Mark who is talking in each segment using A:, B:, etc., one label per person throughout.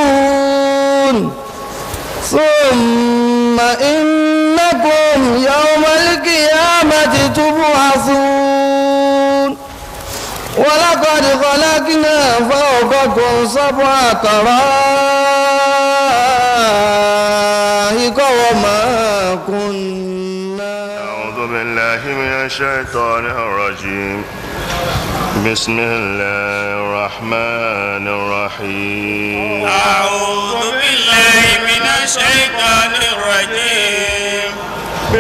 A: ميتون ثم إنكم يوم القيامة تبعثون ولقد خلقنا فوقكم سبع طرائق وما كنا
B: أعوذ بالله من الشيطان الرجيم بسم الله الرحمن الرحيم
C: أعوذ بالله من الشيطان الرجيم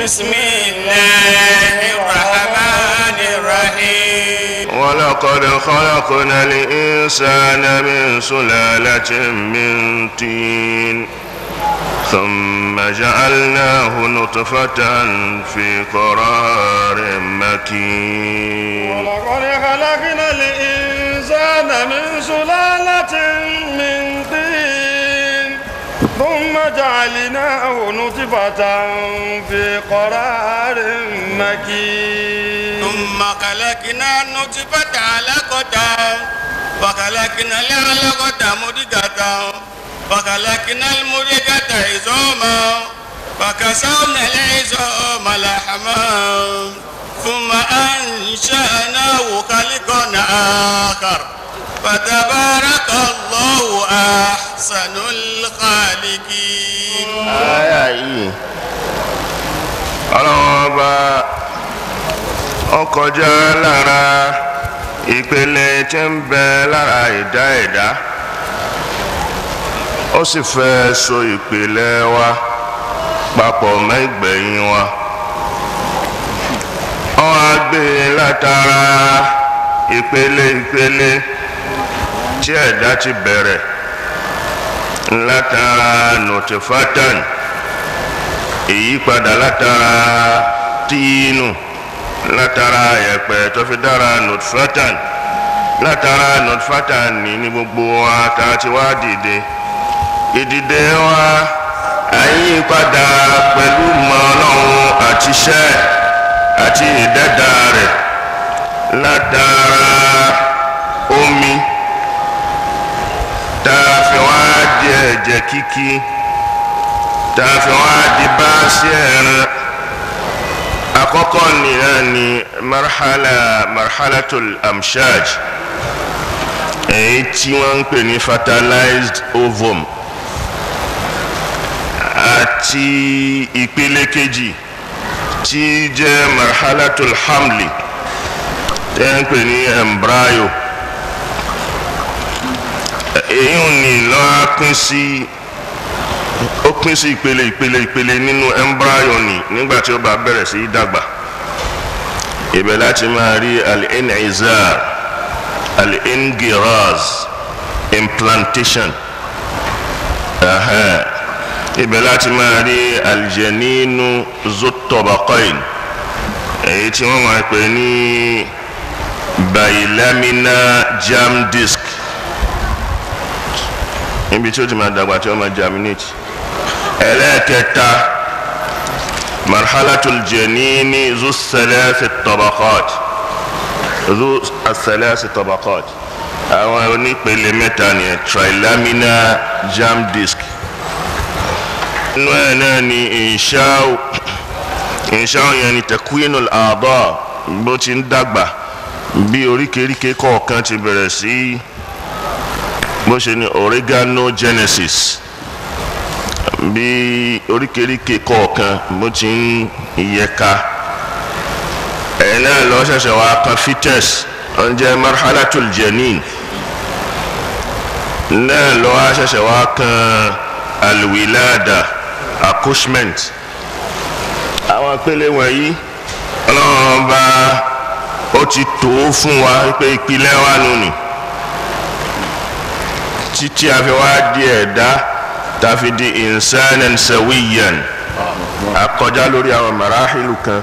C: بسم الله الرحمن الرحيم
B: ولقد خلقنا الإنسان من سلالة من طين ثم جعلناه نطفة في قرار مكين
C: ولقد خلقنا الإنسان من سلالة من طين ثم جعلناه نطفة في قرار مكين ثم خلقنا النطفة علقة وخلقنا العلقة مضغة وخلقنا المضغة عظاما فكسونا العظام لحما ثم أنشأناه خلقا آخر فتبارك الله أحسن الخالقين.
B: آية ọlọ́wọ́ba ọkọjá lára ìpele tí ń bẹ lára ẹ̀dá ó sì fẹ́ so ìpele wa papọ̀ mẹ́gbẹ̀yìn wa ó wá gbé látara ìpele tí ẹ̀dá ti bẹ̀rẹ̀ látara nùtìfátàn ìyípadà látara tíínù látara ẹ̀pẹ̀ tó fi dára nùtìfátàn látara nùtìfátàn ní gbogbo wa tá a ti wá dìde ìdìde wa àyípadà pẹ̀lú mọ́ Ọlọ́run àti iṣẹ́ àti ìdẹ́dà rẹ̀ látara omi tá a fi wá di ẹ̀jẹ̀ kíkí tá a fi wá di báàsì ẹran àkọ́kọ́ nìyẹn ni marhalatul amshaj èyí tí wọ́n ń pè ní fertilized ovum àti ìpele kejì tí jẹ́ marhalatul hamli tẹ́ ń pè ní embryo èyí ò ní lọ́wọ́ pín sí ìpele nínú embryo ni nígbà tí ó bá bẹ̀rẹ̀ sí dàgbà ibẹ̀ láti máa rí al-in'izar al-ingiraz implantation ibẹ̀ láti máa rí aljaninu zutobaqain èyí tí wọ́n máa pè ní bilamina germ disc níbi tí ó ti máa dàgbà tí ó máa germinate ẹlẹ́ẹ̀kẹta marhalatul janini zu thalath tabaqat àwọn onípele mẹ́ta ni trilamina germ disc inú ẹ̀ náà ni ìṣáò yẹn ni takwinul a'dha bó ti ń dàgbà bí oríkèéríkèé kọ̀ọ̀kan ti bẹ̀rẹ̀ sí bó ṣe ní organogenesis bí oríkèéríkèé kọ̀ọ̀kan bó ti ń yẹka ẹ̀ náà lọ ṣẹ̀ṣẹ̀ wá kan fetus ó ń jẹ́ marhalatul janin náà lọ ṣẹ̀ṣẹ̀ wá kan alwilada accouchement àwọn ìpele wọ̀nyí Ọlọ́run bá ó ti tó fún wa pé ìpìlẹ̀ wa nù ní títí a fi wá di ẹ̀dá tá a fi di insanan sawiyan akọjá lórí àwọn marahilu kan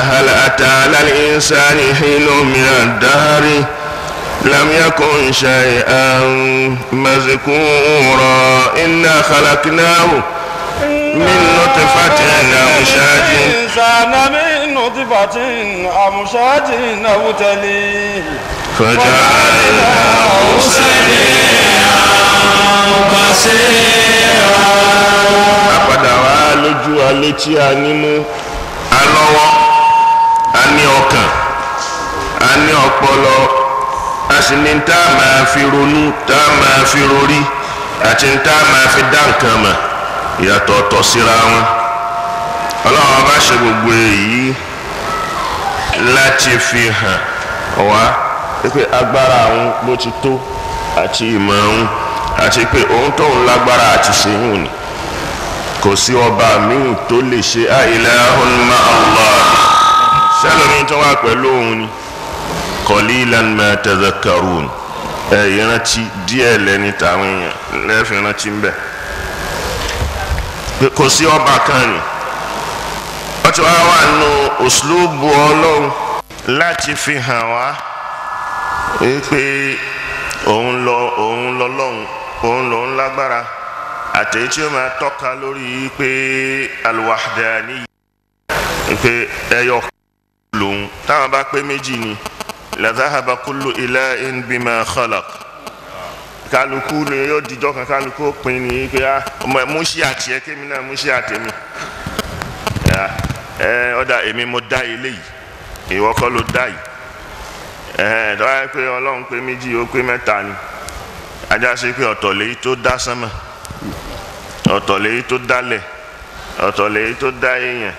B: hal ata ala al-insani hinun min ad-dahri لم يكن شيئا مذكورا إنا خلقناه من نطفة أمشاج
C: الإنسان من نطفة أمشاج نبتليه
B: فجعلناه سميعا etí a nímú a lọ́wọ́ a ní ọkàn a ní ọpọlọ a sì ní tá a máa fi ronú tá a máa fi rorí àti tá a máa fi dá nǹkan mọ̀ ìyàtọ̀ ọ̀tọ̀ síra wọn. Ọlọ́run bá ṣe gbogbo èyí láti fi hàn wá pé agbára àwọn bó ti tó àti ìmọ̀ òun àti pé òun tóun lágbára àti ṣèyún ni kò sí ọba míì tó lè ṣe ilahun ma Allah sẹ́lómi tó wà pẹ̀lú òun ni qalilan ma tadhakkarun ìrántí díẹ̀ lẹ́ni táwọn èèyàn lẹ́fìn rántí ń bẹ̀ kò sí ọba kan ni wọ́n ti wá wà nù uslubu Ọlọ́run láti fi hàn wá pé òun lòun lágbára àtẹ̀yí tí ó máa tọ́ka lórí pé al-wahdani pé ẹyọ lòun táwọn bá pé méjì ni la dhahaba kullu ilahin bima khalaq kálukú ni yóò dijọ́ kan kálukú pin ní pé ọmọ múṣí àti ẹ kémi náà múṣí àtẹ̀mí ọ̀dà èmi mo dá eléyìí ìwọ kọ́ ló dá yìí dọ́wọ́ pé Ọlọ́run pé méjì ó pé mẹ́ta ni ajá sí pé ọ̀tọ̀ lèyí tó dá sánmà ọ̀tọ̀ lèyí tó dálẹ̀ ọ̀tọ̀ lèyí tó dá èèyàn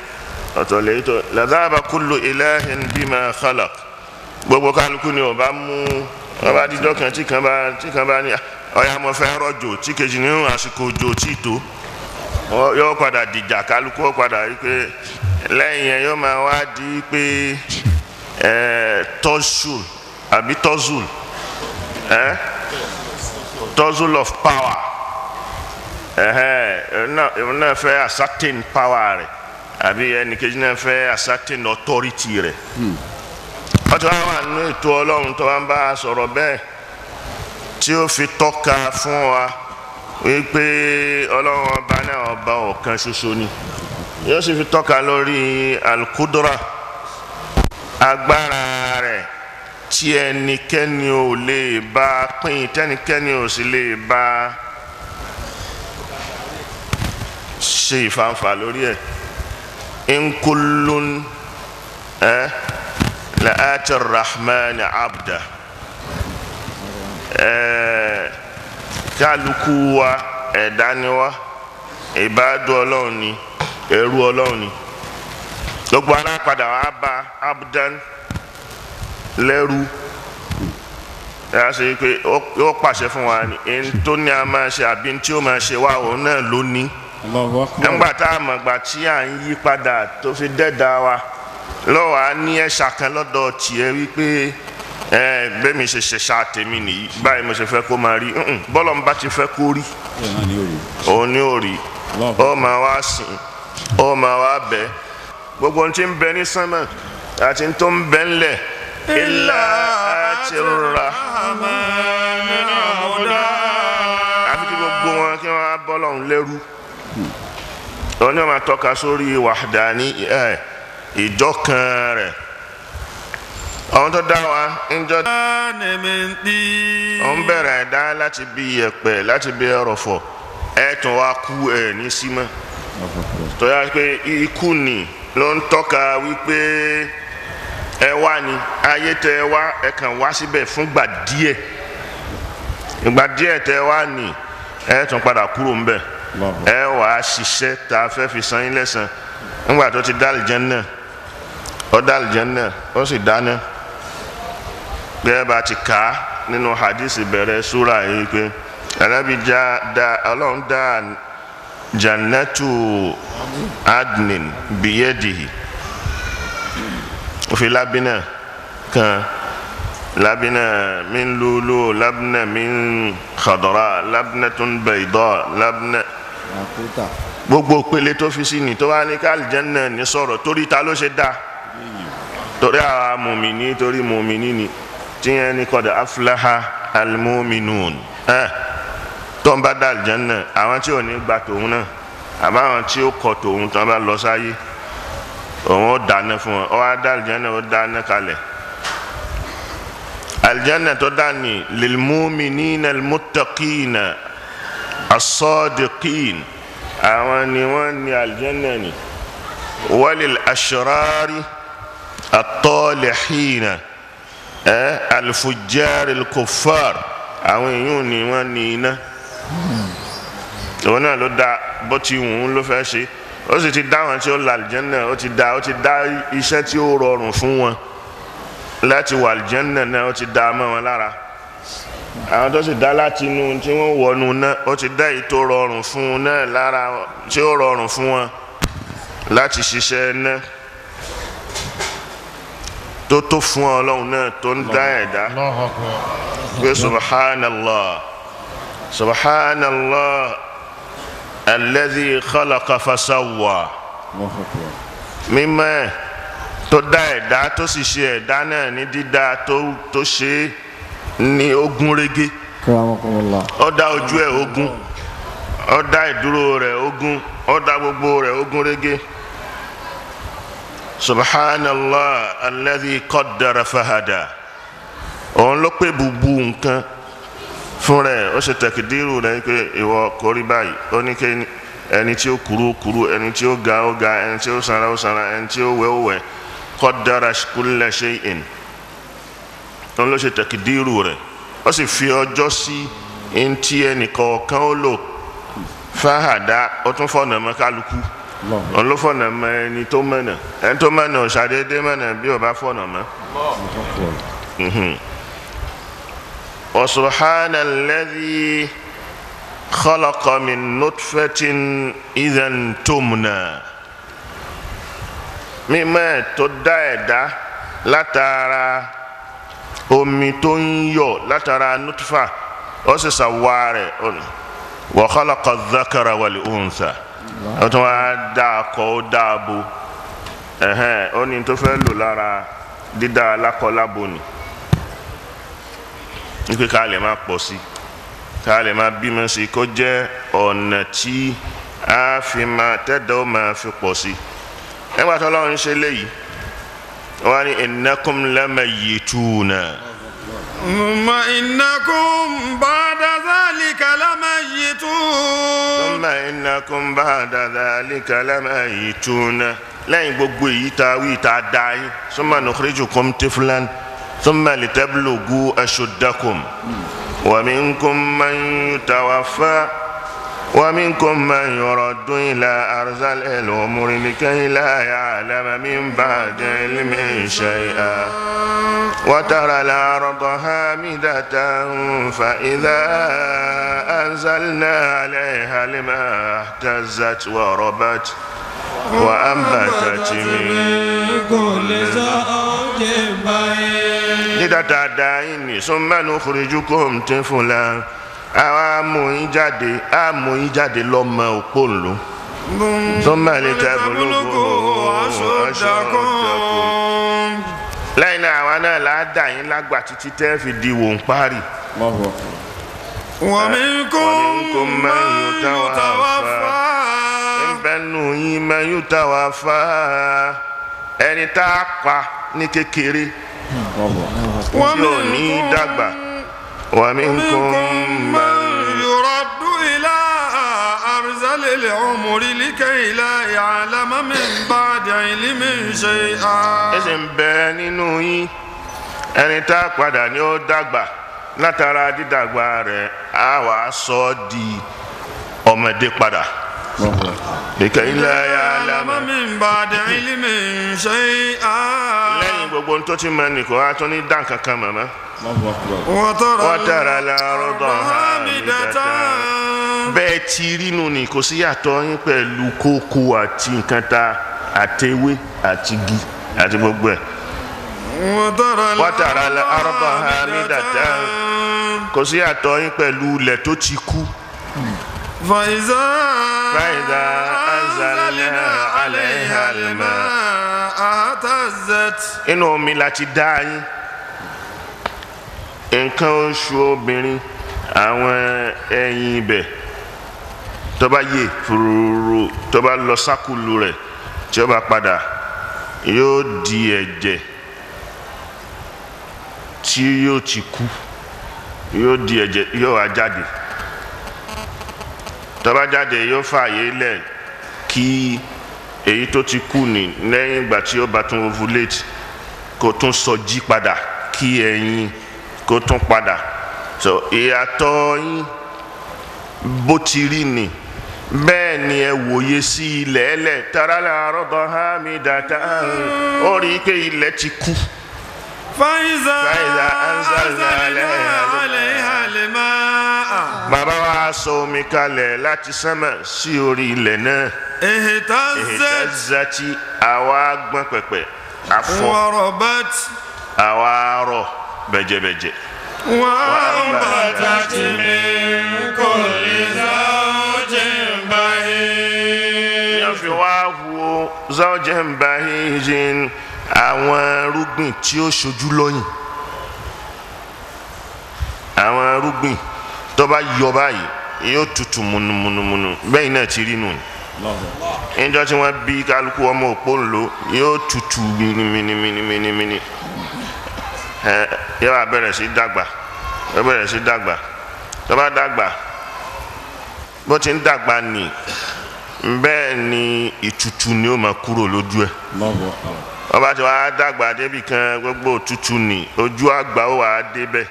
B: ọ̀tọ̀ lèyí tó la dhahaba kullu ilahin bima khalaq gbogbo kálukú ni ọba mú ọba dídọ́ kan tí kan bá ní ọ̀yà mo fẹ́ rọ̀jò tí kejì nínú àsìkò òjò tí tó yóò padà dìjà kálukú ó padà rí pé lẹ́yìn yẹn yóò máa wá di pé tọ́sùl àbí tọ́sùl tọ́sùl of power náà fẹ́ ascertain power rẹ̀ àbí ẹnìkejì náà fẹ́ ascertain authority rẹ̀ wọ́n ti wá wà nínú ètò Ọlọ́run tó wá ń bá a sọ̀rọ̀ bẹ́ẹ̀ tí ó fi tọ́ka fún wa wípé Ọlọ́run ọba náà ọba ọ̀kan ṣoṣo ni yóò sì fi tọ́ka lórí al-qudra agbára rẹ̀ tí ẹnikẹ́ni ò lè bá pín tẹ́nikẹ́ni ò sì lè bá ṣe ìfàǹfà lórí ẹ̀ in kullun la'ati ar-rahman abda kálukú wa ẹ̀dá ni wá ìbádù Ọlọ́run ni ẹrú Ọlọ́run ni gbogbo ara padà wá bá abdan lẹ́rú ẹ ṣe pé ó pàṣẹ fún wa ni ẹni tó ní a máa ṣe àbí tí ó máa ṣe wá òun náà ló ní nígbà tá a mọ̀ gbà tí à ń yí padà tó fi dẹ́dá wa lọ́wọ́ a ní ẹ̀ṣà kan lọ́dọ̀ tiẹ̀ wípé bẹ́ẹ̀ mi ṣe ṣẹ̀ṣà tèmi nìyí báyìí mo ṣe fẹ́ kó máa rí bọ́lọ̀ ń bá ti fẹ́ kó rí òun ní òrì ó máa wá sìn ó máa wá bẹ́ẹ̀ gbogbo ohun tí ń bẹ ní sánmà àti tó ń bẹ ńlẹ̀ ilà àti rahman àfi kí gbogbo wọn kí wọn bọ́ lọ́hùn lẹ́rú òun ni wọn máa tọ́ka sórí wahdani ìjọkan rẹ̀ àwọn tó dá wa ń jọ òun bẹ̀rẹ̀ ẹ̀dá láti bí yẹ̀pẹ̀ láti bí ẹrọ̀fọ̀ ẹ̀ tún wá kú ẹ̀ ní símọ́ tó yá pé ikú ni ló ń tọ́ka wípé ẹ wá ní ayé tẹ ẹ wá ẹ kàn wá síbẹ̀ fúngbà díẹ̀ ìgbà díẹ̀ tẹ ẹ wá ní ẹ tún padà kúrò ńbẹ̀ ẹ wà á ṣiṣẹ́ tá a fẹ́ fi san yín lẹ́san nígbà tó ti dá àlùjánnà ó dá àlùjánnà ó sì dáná bẹ́ẹ̀ bá ti kà á nínú hadith bẹ̀rẹ̀ súra yìí pé alábi ọlọ́run dá jannatu adnin biyadihi òfin lábínà kan lábínà min lulu lábínà min khadra lábínatun bayda lábínà gbogbo pele tó fi sí ni tó wá ní ká aljanna ní sọ̀rọ̀ torí ta ló ṣe dá torí àwa mùmíní torí mùmíní ni tíyẹn ní qad aflaha almu'minun tó ń bá dá aljanna àwọn tí ò ní gba tòun náà àbáwọn tí ó kọ tòun tó ń bá lọ sáyé òun ó dáná fún wọn ó wá dá aljanna ó dáná kalẹ̀ aljanna tó dá ní lilmu'minina almuttaqina as-sadiqin àwọn ni wọ́n ní aljanna ni walil ashrari at-talihina al-fujjar al-kuffar àwọn èèyàn ni wọ́n ní iná òun náà ló dá bó ti wù ú ló fẹ́ ṣe ó sì ti dá wọn tí ó la àlìjẹ́nà ó ti dá iṣẹ́ tí ó rọrùn fún wọn láti wà àlìjẹ́nà náà ó ti dá mọ́ wọn lára àwọn tó sì dá láti inú tí wọ́n wọnú náà ó ti dá èyí tó rọrùn fún un náà lára tí ó rọrùn fún wọn láti ṣiṣẹ́ náà tó fún Ọlọ́run náà tó ń dá ẹ̀dá pé subhanallah alladhi khalaqa fasawwa mímọ́ tó dá ẹ̀dá tó sì ṣe ẹ̀dá náà ní dídá tó ṣe ní ogún régé ó dá ojú ẹ̀ ogún ó dá ìdúró rẹ̀ ogún ó dá gbogbo rẹ̀ ogún régé subhanallah alladhi qaddara fahada òun ló pè bùbù nǹkan fún rẹ̀ ó ṣe tẹ̀kídírù rẹ̀ pé ìwọ kò rí báyìí ó ní kí ẹni tí ó kúrú ẹni tí ó ga ẹni tí ó sanra ẹni tí ó wẹ̀ qaddara kulla shay'in òun ló ṣe tẹ̀kídírù rẹ̀ ó sì fi ọjọ́ sí ẹni tí ẹnìkọ̀ọ̀kan ó lò fahada ó tún fọ̀nà mọ́ kálukú òun ló fọ̀nà mọ́ ẹni tó mọ̀nà ò ṣàdédé mọ̀nà bí ó bá fọ̀nà mọ́. وسبحان الذي خلق من نطفة إذا تمنى mímọ́ tó dá ẹ̀dá látara omi tó ń yọ látara nutfa ó sì ṣàwá rẹ̀ wa khalaqa adh-dhakara wal-untha ó tún wá dá akọ ó dá abo ó ní tó fẹ́ lò lára dídá alákọ̀ọ́lábo ni nípa ká lè máa pọ̀ sí ká lè máa bímọ sí kó jẹ́ ọ̀nà tí a fi máa tẹ́dọ̀ ó máa fi pọ̀ sí ẹgbà tó lọ́run ṣe léyìí wọ́n ní innakum lamayyituna
C: thumma innakum ba'da dhalika lamayyitun
B: thumma innakum ba'da dhalika lamayyituna lẹ́yìn gbogbo èyí tá a wí tá a dá yín summa nukhrijukum tiflan ثم لتبلغوا أشدكم ومنكم من يتوفى ومنكم من يرد إلى أرذل الأمور لكي لا يعلم من بعد علم شيئا وترى الأرض هامدة فإذا أنزلنا عليها الماء اهتزت وربت وأنبتت من كل زوج بهيج dídáadáa summa nukhrijukum tiflan àwa amòyìn jáde lọ́mọ òpónlò thumma litablugu ashuddakum lẹ́yìn náà àwa náà láàdá yín lágbà títí tẹ́ fi di wò ń parí.
C: wa minkum man yutawaffa
B: bẹ́ẹ̀nu yín man yutawaffa ẹni tá a pa ní kékeré tí ò ní dàgbà wa minkum man
C: yuraddu ila arzalil umri likay la ya'lama min ba'di ilmin shay'an.
B: ẹsẹ̀ ń bẹ nínú yín ẹni tá a padà ní ó dàgbà látara dídàgbà rẹ̀ á wàá sọ ọ́ di ọmọdé padà. لكي لا يعلم
C: من بعد علم شيئا
B: lẹ́yìn gbogbo tó ti mọ̀ nìkan á tún ní dán kankan mọ̀mọ́. وترى الأرض هامدة bẹ́ẹ̀ ti rínú ni kò sí yàtọ̀ yín pẹ̀lú kókó àti nǹkan ta àtewé àti igi àti gbogbo ẹ̀. وترى الأرض هامدة kò sí yàtọ̀ yín pẹ̀lú ilẹ̀ tó ti kú.
C: فإذا
B: أنزلنا عليها الماء
C: اهتزت
B: inú omi la ti dá yín nǹkan oṣù obìnrin àwọn ẹyin ibẹ̀ tó bá yè fúrúrú tó bá lọ sákùlù rẹ̀ tí ó bá padà yóò di ẹ̀jẹ̀ tí yóò ti kú yóò di ẹ̀jẹ̀ yóò wá jáde tó bá jáde yóò fààyè lẹ̀ kí èyí tó ti kú ni lẹ́yìn ìgbà tí ó bá tún ovulate kó tún sọjí padà kí ẹyin kó tún padà so ìyàtọ̀ yín bó ti rí ni bẹ́ẹ̀ ni ẹ wòye sí ilẹ̀ ẹlẹ̀ tarala rọ́bọ̀ hamidata ó rí i pé ilẹ̀ ti kú.
C: فإذا أنزلنا عليها الماء
B: bàbá wa sọ omi kalẹ̀ láti sánmà sí orí ilẹ̀ náà.
C: اهتزت
B: àwa gbọ́n pẹ̀pẹ̀ afọ
C: وربت
B: àwa rọ̀ bẹ̀jẹ̀bẹ̀jẹ̀.
C: وأنبتت من كل زوج بهيج.
B: yóò fi wá wo zawjan bahijin àwọn irúgbìn tí ó ṣojú lọ́yìn àwọn irúgbìn tó bá yọ báyìí yóò tutù múnumúnumúnu bẹ́ẹ̀ náà ti rí nù níjọ́ tí wọ́n bí kálukú ọmọ òpó ńlò yóò tutù mìnìmìnìmìnìmìnì yóò wá bẹ̀rẹ̀ sí dàgbà tó bá dàgbà bó ti ń dàgbà nì bẹ́ẹ̀ ni ìtutù ni ó máa kúrò lójú ẹ̀ ọba tí wàá dàgbà débi kan gbogbo òtútù ni ojú àgbà ó wàá débẹ̀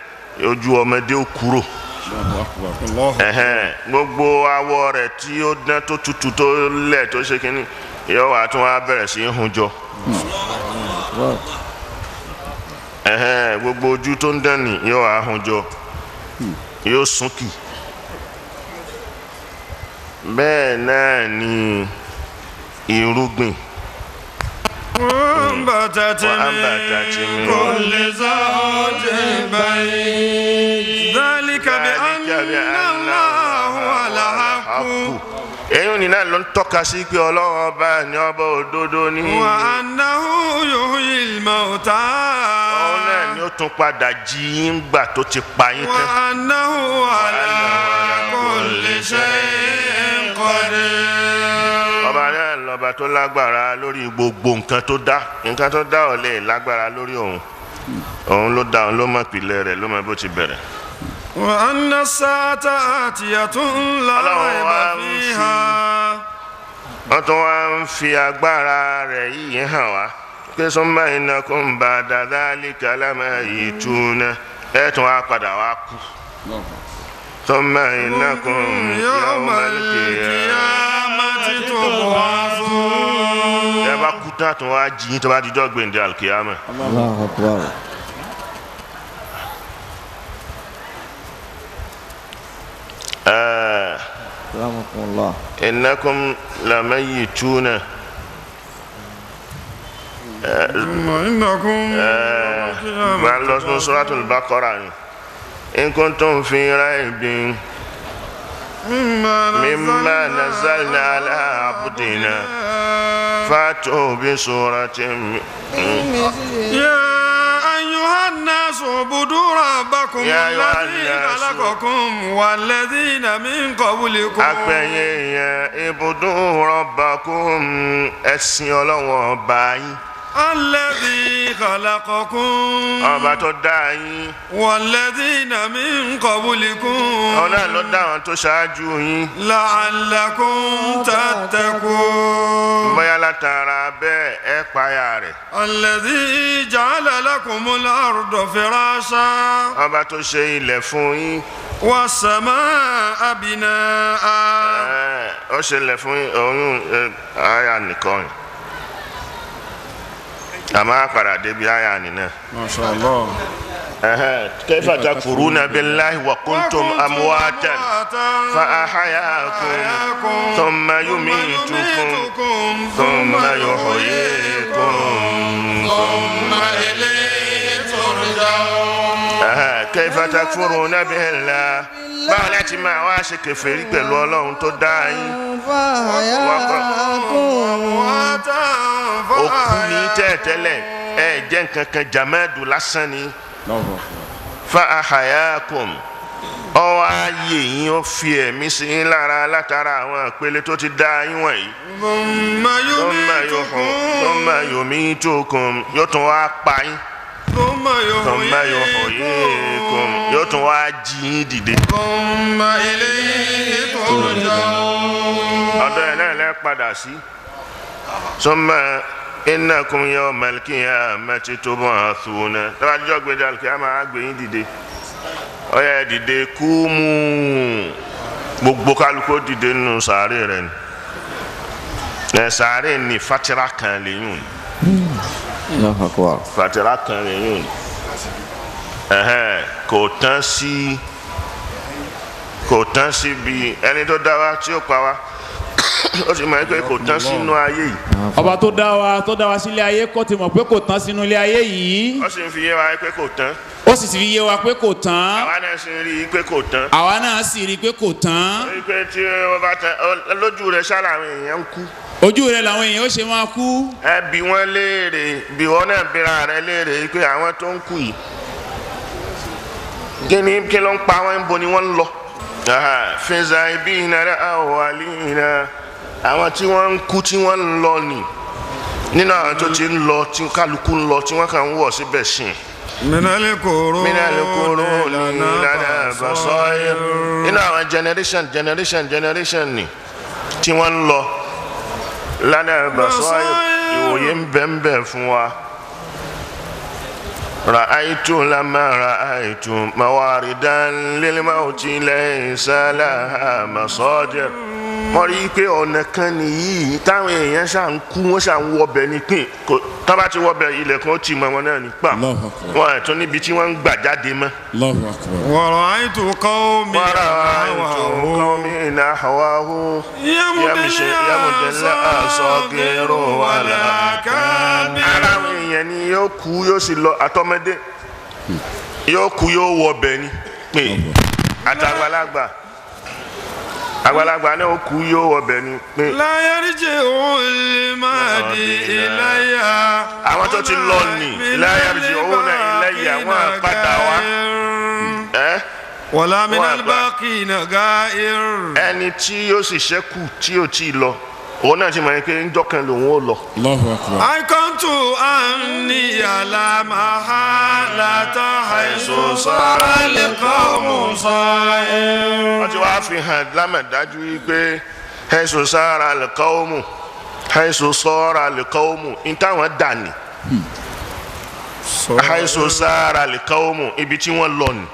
B: ojú ọmọdé ó kúrò gbogbo awọ rẹ̀ tí ó dán tó tutù tó lẹ̀ tó ṣe kínní yóò wàá tún wàá bẹ̀rẹ̀ sí í hun jọ gbogbo ojú tó ń dán ni yóò wàá hun jọ yóò súnkì bẹ́ẹ̀ náà ni irúgbìn.
C: وأنبتت من كل زوج بهيج ذلك بأن الله هو الحق.
B: èyí ni náà ló ń tọ́ka sí pé Ọlọ́run ọba ni ọba òdodo ni.
C: وأنه يحيي الموتى.
B: òun náà ni ó tún padà jí yín gbà tó ti pa yín tán.
C: وأنه على كل شيء قدير.
B: ọba náà lọ́ba tó lágbára lórí gbogbo nǹkan tó dá ò lè lágbára lórí òun ló dá òun ló mọ̀ ìpìlẹ̀ rẹ̀ ló mọ̀ bó ti bẹ̀rẹ̀.
C: وأن الساعة آتية لا ريب فيها.
B: wọ́n tún wá ń fi agbára rẹ̀ yìí hàn wá pé summa innakum ba'da dhalika lamayituna ẹ̀ tún wá padà wá kú. summa innakum yawmal qiyamati tub'athun. ẹ bá kú tán tún wá jí tó bá dijọ́ gbèǹde alkiyama.
A: Allahu Akbar. Rahmatullah.
B: إنكم لميتون
C: إنكم
B: مع الله سورة البقرة إن كنتم في ريب مما نزلنا على عبدنا فأتوا بسورة
C: يا أيها الناس اعبدوا ربكم الذي خلقكم والذين من قبلكم.
B: أكبر اعبدوا ربكم ẹ̀sìn Ọlọ́run ọba yín.
C: الذي خلقكم.
B: ọba tó dá yín.
C: والذين من قبلكم.
B: ọ̀nà ló dá àwọn tó ṣáájú yín.
C: لعلكم تتقون.
B: bóyá látara bẹ́ẹ̀ ẹ páyà rẹ̀.
C: الذي جعل لكم الأرض فراشا.
B: ọba tó ṣe ilẹ̀ fún yín.
C: والسماء بناء.
B: ó ṣe ilẹ̀ fún yín oyún àyà nìkan yìí. àmọ́ àpàrà débi àyà nìyẹn.
C: ما شاء الله.
B: كيف تكفرون بالله وكنتم أمواتا فأحياكم ثم يميتكم ثم يحييكم
C: ثم إليه ترجعون.
B: كيف تكفرون بالله báwo láti máa wá ṣe kèfèrí pẹ̀lú Ọlọ́run tó dá yín. òkú ní tẹ́ẹ̀tẹ́lẹ̀ ẹ jẹ́ nǹkan kan jàmẹ́dù lásán ni. fa ahayakum ọwọ́ ayé yín ó fi ẹ̀mí sí yín lára látara àwọn ìpele tó ti dá yín wọ̀nyí. thumma yumitukum yóò tún wá pa yín. thumma yuhyikum yóò tún wá jí yín dìde.
C: thumma ilayhi turja'un.
B: ọ̀dọ̀ ẹ̀ náà lẹ́ padà sí. summa innakum yawmal qiyamati tub'athuna tọ́ba jọ́ gbẹdẹ al-qiyama àgbẹ̀yìn dìde ọ̀yà dìde kúmù gbogbo kálukó dìde nínú sàárè rẹ̀ ni sàárè ni fatira kan lẹ́yìn
A: Allahu Akbar.
B: fatira kan lẹ́yìn kò tán sí bí ẹni tó dá wa tí ó pa wa ó sì mọ̀ pé kò tán sínú ayé yìí.
D: ọba tó dá wa sílé ayé kó ti mọ̀ pé kò tán sínú ilé ayé yìí.
B: ó sì ń fi yé wa pé kò tán.
D: ó sì fi yé wa pé kò tán.
B: àwa náà sì rí i pé kò tán.
D: àwa náà sì rí i pé kò tán.
B: rí i pé tí wọ́n bá tán lójú rẹ̀ ṣáà làwọn èèyàn ń kú.
D: ojú rẹ̀ làwọn èèyàn ó ṣe máa kú.
B: ẹ bí wọ́n léèrè bí wọ́n náà bíra rẹ̀ léèrè pé àwọn tó ń kú yìí kí ló ń pa wọn ń bo ni wọ́n ń lọ. fìzà ibi ìnára awwalina àwọn tí wọ́n ń kú tí wọ́n ń lọ nì nínú àwọn tó ti ń lọ tí kálukú ń lọ tí wọ́n kàn ń wọ̀ síbẹ̀ sìn. minal quruni lana basair nínú àwọn generation ni tí wọ́n ń lọ lana basair ìwòye ń bẹ fún wa. ra'aytu lamma ra'aytu mawaridan lil mawti laysa laha masadir. wọ́n rí i pé ọ̀nà kan nìyí táwọn èèyàn ṣà ń kú wọ́n ṣà ń wọbẹ̀ ní pín tó bá ti wọbẹ̀ ilẹ̀kùn ó ti mọ wọn náà ní pa wọn ẹ̀ tún níbi tí wọ́n ń gbà jáde mọ́.
C: wa ra'aytu qawmin
B: nahwahu yamudilla asaghiru wala kabir. ara àwọn èèyàn ni yóò kú yóò sì lọ àtọmọdé yóò kú yóò wọbẹ̀ ní pín àtàgbàlagbà àgbàlagbà náà ó kú yóò wọbẹ̀ ní pé.
C: la yarji'ul mahdi ilayya.
B: àwọn tó ti lọ ní la yarji'una ilayya wọn padà wá.
C: wala minal baqina ga'ir.
B: ẹni tí yóò sì ṣẹ́kù tí yóò tí ì lọ òun náà ti mọ̀ pé ńjọ́ kan lòun ó lọ.
C: aikantu anni ala mahalata haisu sara liqawmu sa'ir.
B: wọ́n ti wá fi hàn lámàdájú wípé haisu sara liqawmu ní táwọn dà ní. haisu sara liqawmu ibi tí wọ́n lọ ní.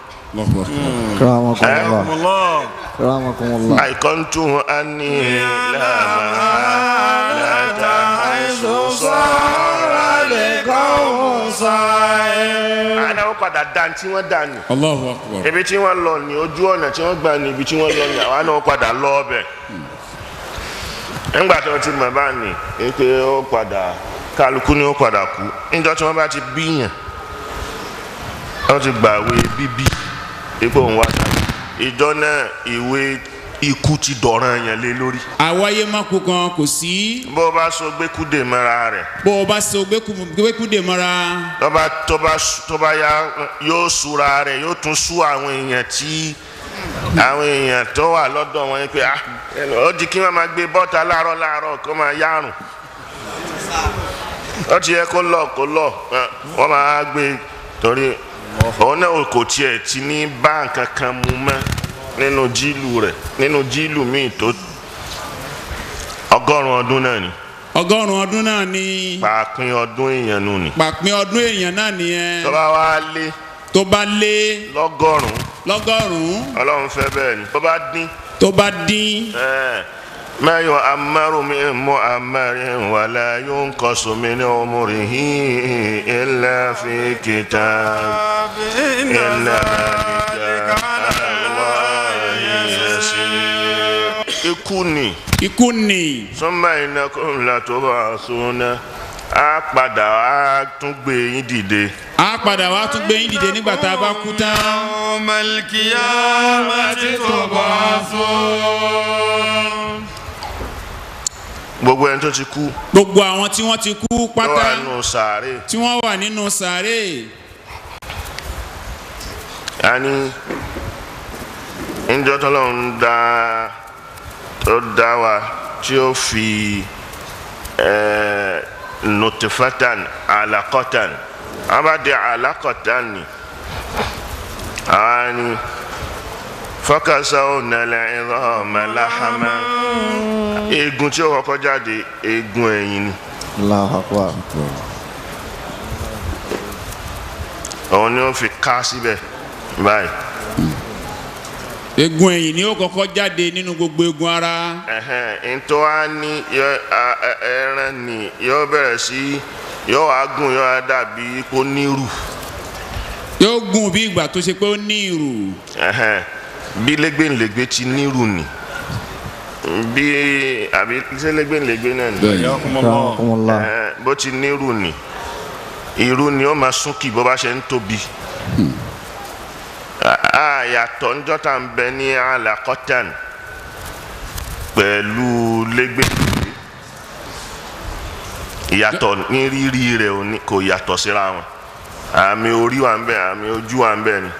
A: Karamakumullah. Karamakumullah.
B: aikantu anni la mahalata haisu sara liqawmu sa'ir. àná ó padà dá tí wọ́n dà ní.
D: Allahu Akbar.
B: ibi tí wọ́n lọ ní ojú ọ̀nà tí wọ́n gbà ní ibi tí wọ́n lọ ní àwa náà padà lọ ọbẹ̀. nígbà tí wọ́n ti mọ̀ bá ní pé ó padà kálukú ni ó padà kú níjọ́ tí wọ́n bá ti bíyàn wọ́n ti gbàwé bíbí ipò òun wá dà ìjọ náà ìwé ikú ti dọ̀ràn yẹn lé lórí.
D: àwáyé mákò kan kò sí.
B: bó o bá so gbẹ́kúdè mọ́ra rẹ̀.
D: bó o bá so gbẹ́kúdè mọ́ra.
B: tó bá yá yóò súra rẹ̀ yóò tún sú àwọn èèyàn tó wà lọ́dọ̀ wọn yẹn pé ó di kí wọ́n máa gbé bọ́ta láàárọ̀ kó máa yárùn. ó ti yẹ kó lọ wọ́n máa gbé torí òun náà kò tiẹ̀ ti ní bá nǹkan kan mu mọ́ nínú jíìlù míì tó 100 ọdún náà ni.
D: 100 ọdún náà ni.
B: pàápín ọdún èèyàn nù ni.
D: pàápín ọdún èèyàn náà nìyẹn.
B: tó bá wá lé.
D: tó bá lé.
B: 100. ọlọ́run fẹ́ bẹ́ẹ̀ ni.
D: tó bá dín.
B: ما يؤمر من مؤمر ولا ينقص من عمره إلا في كتاب إن ذلك على الله يسير. ikú ni. summa innakum latub'athuna a padà wá tún gbé yín dìde. nígbà tá a bá kú tán.
C: yawmal qiyamati tub'athun.
B: gbogbo ẹni tó ti kú.
D: gbogbo àwọn tí wọ́n ti kú pátá.
B: tí wọ́n
D: wà nínú sàárè.
B: àní ńjọ́ tọ́lọ́run tó dá wa tí ó fi nutfatan alaqatan abadi alaqatan ni àní fakasawna al-'idhama lahman eegun tí ó kọ́kọ́ jáde eegun ẹ̀yìn ni
A: Allahu Akbar.
B: òun ni ó fi ká síbẹ̀ báyìí.
D: egun ẹ̀yìn ni ó kọ́kọ́ jáde nínú gbogbo egun ara.
B: ntọ́ á ní ẹran ni yóò bẹ̀rẹ̀ sí yóò wá gùn yóò wá dàbí kó nírù.
D: yóò gùn bí ìgbà tó ṣe pé ó ní ìrù.
B: bí lẹ́gbẹ̀lẹ́gbẹ̀ ti nírù ni bí àbí ṣé lẹ́gbẹ̀lẹ́gbẹ̀ náà ni.
A: Rahmatullah.
B: bó ti nírù ni irú ni ó máa súnkì bó bá ṣe ń tóbi. àyàtọ̀ ńjọ́ tá ń bẹ ní alakọ́tàn pẹ̀lú lẹ́gbẹ̀lẹ́gbẹ̀ ìyàtọ̀ ní rírí rẹ̀ kò yàtọ̀ síra wọn. àmì orí wà ń bẹ àmì ojú wà ń bẹ ni.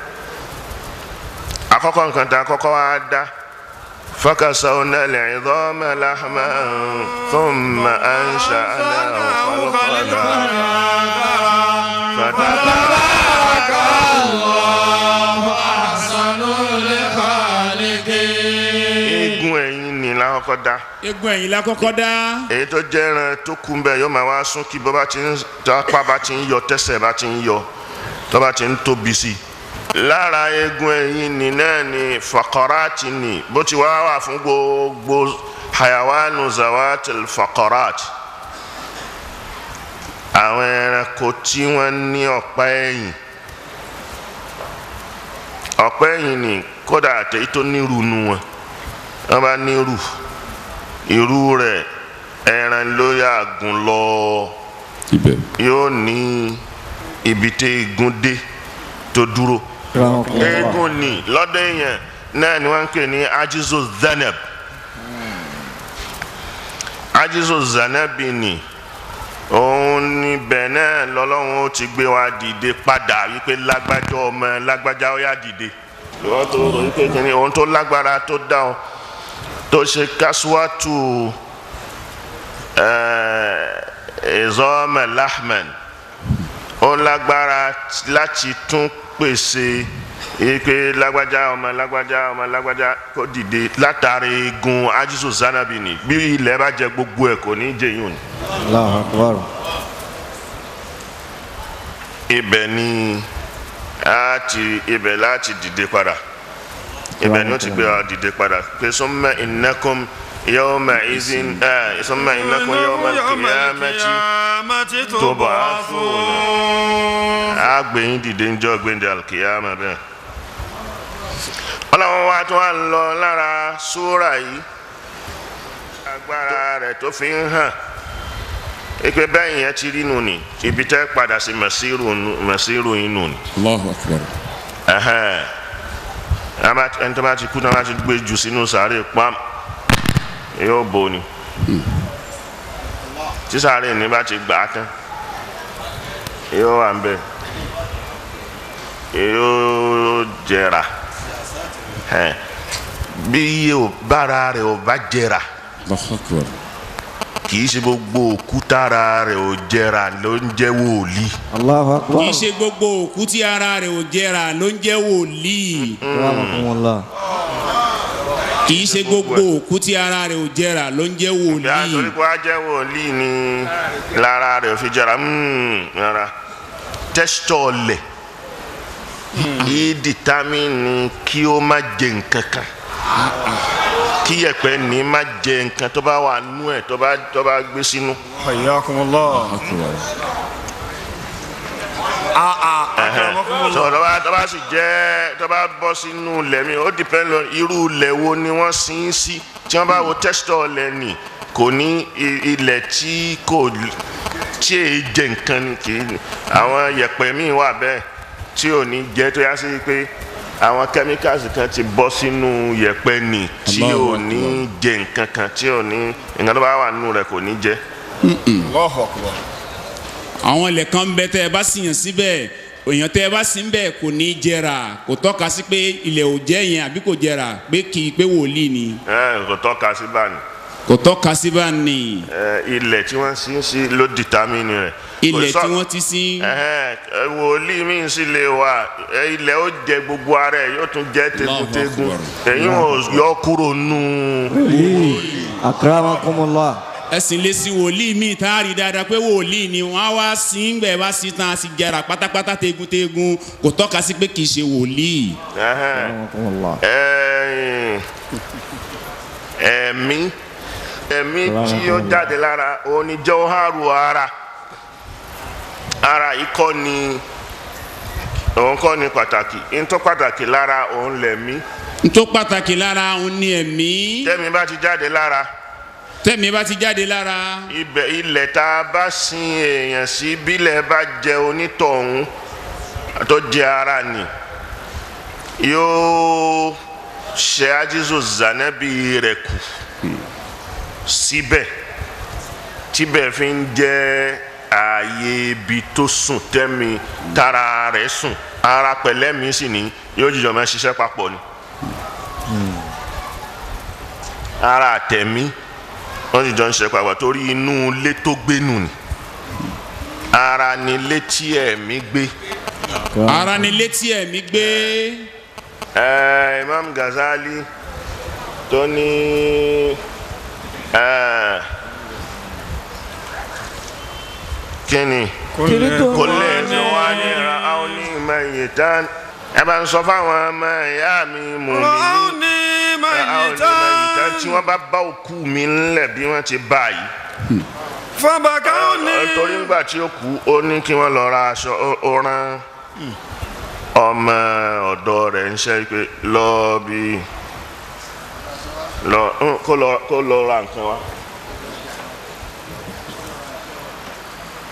B: àkọ́kọ́ nǹkan tá a kọ́kọ́ wá dá fakasawna al-'idhama lahman thumma ansha'nahu khalqan fatabarakallahu ahsanul khaliqin. eegun ẹ̀yìn ni la kọ́kọ́ dá.
D: egun ẹ̀yìn la kọ́kọ́ dá.
B: èyí tó jẹ́ ẹran tó kú ń bẹ yóò máa wá sún kí bó bá ti ń apá bá ti ń yọ tẹ́sẹ̀ bá ti ń yọ tó bá ti ń tóbi sí i. lára eegun ẹ̀yìn ni náà ni faqarati ni bó ti wá wà fún gbogbo hayawanu zawatil faqarat àwọn ẹranko tí wọ́n ní ọ̀pá ẹ̀yìn. ọ̀pá ẹ̀yìn ni kódà àtẹ̀yí tó nírú nu wọn wọ́n bá nírú irú rẹ̀ ẹran ló yà gùn lọ yóò ní ibi tí eegun dé tó dúró. eegun ni lọ́dọ̀ èèyàn náà ni wọ́n ń pè ní ajizo zanab. ajizo zanab ni òun ni bẹ́ẹ̀ náà lọ́lọ́run ó ti gbé wa dìde padà wípé lágbájá ọmọ lágbájá ó yá dìde. ìwọ́n tó rò wípé kìíní ohun tó lágbára tó dá ọ tó ṣe kásíwátù izama lahman ó lágbára láti tún pèsè ipe lágbájá ọmọ lágbájá kó dìde látàrí egun ajizo zanabi ni bí ilẹ̀ bá jẹ gbogbo ẹ̀ kò ní jẹ yún ni.
A: Allahu Akbar.
B: ibẹ̀ láti dìde padà ibẹ̀ ni ó ti gbé wa dìde padà pé summa innakum yawma izin summa innakum yawma al-qiyamati tub'athun. àgbẹ̀yìn dìde ń jọ gbẹ̀ndẹ̀ al-qiyama bẹ́ẹ̀. ọlọ́run wa tó wà lọ lára súrà yìí agbára rẹ̀ tó fi ń hàn ipe bẹ́ẹ̀ yẹn ti rí nù ní ibi tẹ́ padà sí masiru yín nù ní.
D: Allahu Akbar.
B: ẹni tó bá ti kú náà bá ti gbé jù sínú sàárè pam yóò bò ní. tí sàárè ní bá ti gbà á tán yóò wà ń bẹ̀ yóò jẹrà bí yóò bára rẹ̀ ò bá jẹrà kì í ṣe gbogbo òkúta ara rẹ̀ ò jẹrà ló ń jẹ́ wòlíì.
A: Allahu Akbar.
D: kì í ṣe gbogbo òkú tí ara rẹ̀ ò jẹrà ló ń jẹ́ wòlíì.
A: Rahmatullah.
D: kì í ṣe gbogbo òkú tí ara rẹ̀ ò jẹrà ló ń jẹ́ wòlíì.
B: ìyá torí pé wàá jẹ́ wòlíì ni lára rẹ̀ ò fi jẹrà rárá tẹ́sítọ̀ ọ̀lẹ̀ yìí dìtámìnì kí ó má jẹ nǹkan kan kí yẹ̀pẹ̀ ní má jẹ nǹkan tó bá wà nú ẹ̀ tó bá gbé sínú.
C: Hayyakumullah.
B: tó bá sì jẹ́ tó bá bọ́ sínú ilẹ̀ mi ó dìpẹ́ lọ irú ilẹ̀ wo ni wọ́n sin sí tí wọ́n bá wo tẹ́sítọ̀ ilẹ̀ nì kò ní ilẹ̀ tí èyí jẹ nǹkan ni kì í àwọn yẹ̀pẹ̀ míì wà bẹ́ẹ̀ tí ò ní jẹ́ tó yá sí pé àwọn chemicals kan ti bọ́ sínú yẹ̀pẹ̀ nì tí ò ní jẹ nǹkan kan tí ò ní nǹkan tó bá wà nínú rẹ̀ kò ní jẹ.
D: àwọn ilẹ̀ kan ń bẹ tẹ́ ẹ bá sì yàn síbẹ̀ èèyàn tẹ́ ẹ bá sì ń bẹ̀ kò ní jẹrà kò tọ́ka sí pé ilẹ̀ ò jẹ́ yẹn àbí kò jẹrà pé kì í pé wòlíì ni.
B: kò tọ́ka sí báyìí
D: kò tọ́ka sí bá ní.
B: ilẹ̀ tí wọ́n sin sí ló dìtámínì rẹ̀.
D: ilẹ̀ tí wọ́n ti sin.
B: wòlíì mi sì lè wà ilẹ̀ ó jẹ gbogbo ara ẹ̀ yóò tún jẹ́ tegun-tegun ẹ̀yin ò yọ kúrò nù.
A: akramakumullah.
D: ẹ̀sìn lè sin wòlíì mi tá a rí dáadáa pé wòlíì ni wọ́n á wá sin gbẹ̀ bá sí tán a sì jẹrà pátápátá tegun-tegun kò tọ́ka sí pé kì í ṣe wòlíì.
A: akramakumullah.
B: ẹ̀mí tí ó jáde lára òun ni jawharu ara yìí kọ́ ni òun kọ́ ni pàtàkì ntọ́ pàtàkì lára òun lẹ̀mí.
D: ntọ́ pàtàkì lára òun ni ẹ̀mí.
B: tẹ́mi bá ti jáde lára.
D: tẹ́mi bá ti jáde lára.
B: ilẹ̀ tá a bá sin èèyàn sí bílẹ̀ bá jẹ onítọ̀hún tó jẹ ara ni yóò ṣe ajizu zanabi rẹ̀ kù síbẹ̀ tíbẹ̀ fi ń jẹ́ ààyè ibi tó sùn tẹ́mi tára rẹ̀ sùn ara pẹ̀lẹ́mì sì ni yóò jíjọ máa ṣiṣẹ́ papọ̀ ni ara àtẹ̀mí wọ́n jíjọ ń ṣiṣẹ́ papọ̀ torí inú ilé tó gbénu ni ara ni létí ẹ̀mí gbé.
D: ara ni létí ẹ̀mí gbé.
B: Imam Ghazali tó ní kíni kò lè ní wá ní ra àwọn ní mayitan ẹ bá ń sọ fáwọn ọmọ ìyá mi mú mi ní àwọn ní mayitan tí wọ́n bá bá òkú mi ńlẹ̀ bí wọ́n ti bá yìí.
C: fàbàkà ó ní.
B: torí ńgbà tí ó kú ó ní kí wọ́n lọ ra aṣọ ó rán ọmọ ọ̀dọ̀ rẹ̀ ń ṣe pé lọ bí kó lọ ra nǹkan wá.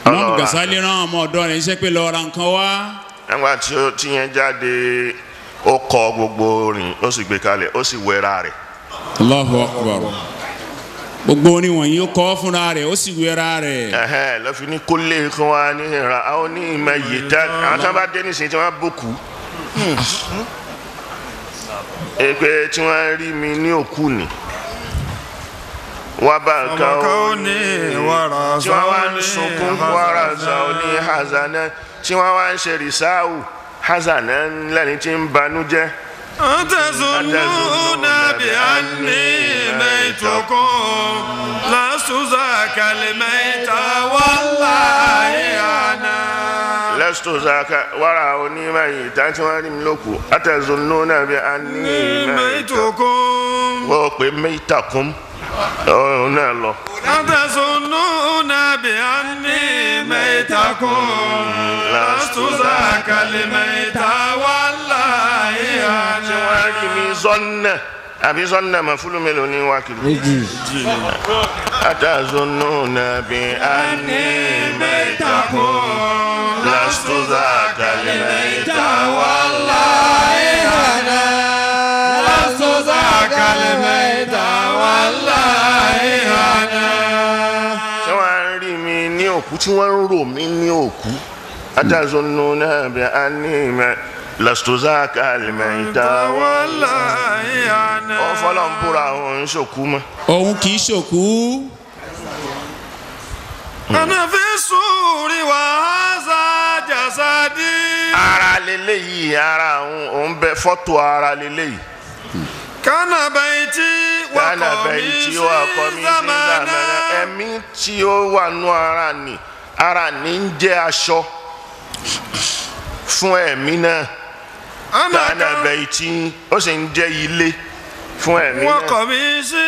D: Imam Ghazali rán ọmọ ọ̀dọ̀ rẹ̀ ń ṣe pé lọ ra nǹkan wá.
B: nígbà tí yẹn jáde ó kọ gbogbo orin ó sì gbé kalẹ̀ ó sì wẹra rẹ̀.
D: Allahu Akbar. gbogbo orin wọ̀nyí ó kọ́ fúnra rẹ̀ ó sì wẹra rẹ̀.
B: lọ́fi ní kó lè kán wa ní ìra àwọn ní ìmọ̀ yìí tá àwọn tí wọ́n bá dé nísìnyí tí wọ́n bókú. èpè tí wọ́n rí mi ní òkú ni wọ́n bá nǹkan ó ní tí wọ́n wá ń sunkún wàrà zàó ní hazana tí wọ́n wá ń ṣe rìsáwù hazana lẹ́ni tí ń banújẹ́.
C: أتظنون بأني ميتكم لست ذاك الميت والله أنا
B: لست ذاك ورعوني ميتا ورملكم أتظنون بأني
C: ميتكم
B: وقل ميتكم هنا الله
C: أتظنون بأني ميتكم لست ذاك الميت والله أنا
B: zọ́nà àbí zọ́nà mafulu mélòó ní wákìlú.
A: méjì.
B: atazununa bi anni maytakum lastu dhaka al-mayta wallahi ana
C: lastu dhaka al-mayta wallahi ana.
B: tí wọ́n rí mi ní òkú tí wọ́n ń rò mí ní òkú atazununa bi anni lastu zaka al-mayta wallahi ana. ó fọlọ́n búra òun ń ṣòkú mọ́.
D: òun kì í ṣòkú.
C: ana fi suri wa haza jasadi.
B: ara leléyìí ara òun bẹ fọ́tò ara leléyìí.
C: kana bayti wa qamisi zamana.
B: ẹ̀mí tí ó wà nù ara ní ń jẹ́ aṣọ fún ẹ̀mí náà. kana bayti ó sì ń jẹ́ ilé fún ẹ̀mí náà.
C: wa qamisi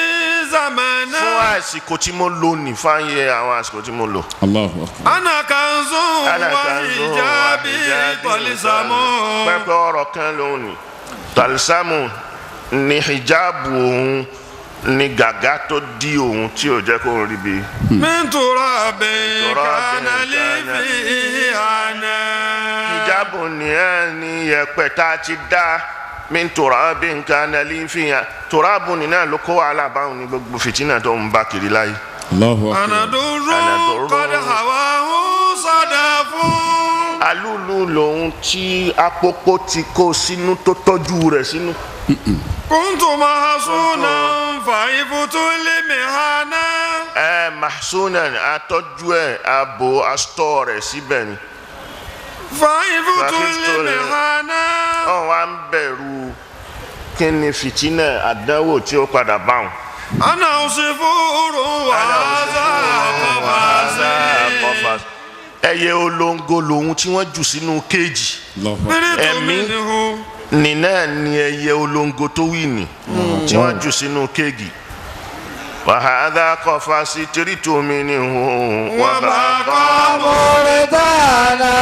C: zamana.
B: fún àsìkò tí mo lò ní fáyé àwọn àsìkò tí mo lò.
D: Allahu Akbar.
C: ana kanzu wa hijabi talisamu.
B: pẹpẹ ọ̀rọ̀ kan lòun ni talisamu ni hijabu òun ni gàgá tó di òun tí ò jẹ́ kó rí bi.
C: min turabin kana li fihi ana.
B: hijabu ni ni yẹ̀pẹ̀ tá a ti dá min turabin kana li fihi. turabu ni náà ló kó wàhálà báwọn ní gbogbo fìtínà tó ń bá kiri láyé.
D: Allahu Akbar.
C: anaduru qad hawahu sadafu.
B: alúlù lòun tí apópó ti kó sínú tó tọ́jú rẹ̀ sínú.
C: kuntu mahasunan faifutu limihana.
B: mahsunan atọ́jú ẹ̀ abo astọ́ rẹ̀ síbẹ̀ ni.
C: fàáyìfùtù lè hànà.
B: ọ̀hún wa ń bẹ̀rù kí ni fìtínà àdánwò tí ó padà bá wọn.
C: ana òsèfúrú wàhálà kọfàṣẹ.
B: ẹyẹ olóńgó lòun tí wọ́n jù sínú kéèjì. ẹ̀mí nínà ni ẹyẹ olóńgó tó wí ni tí wọ́n jù sínú kéèjì. وهذا قفص تريت منه
A: وبقى موريتانا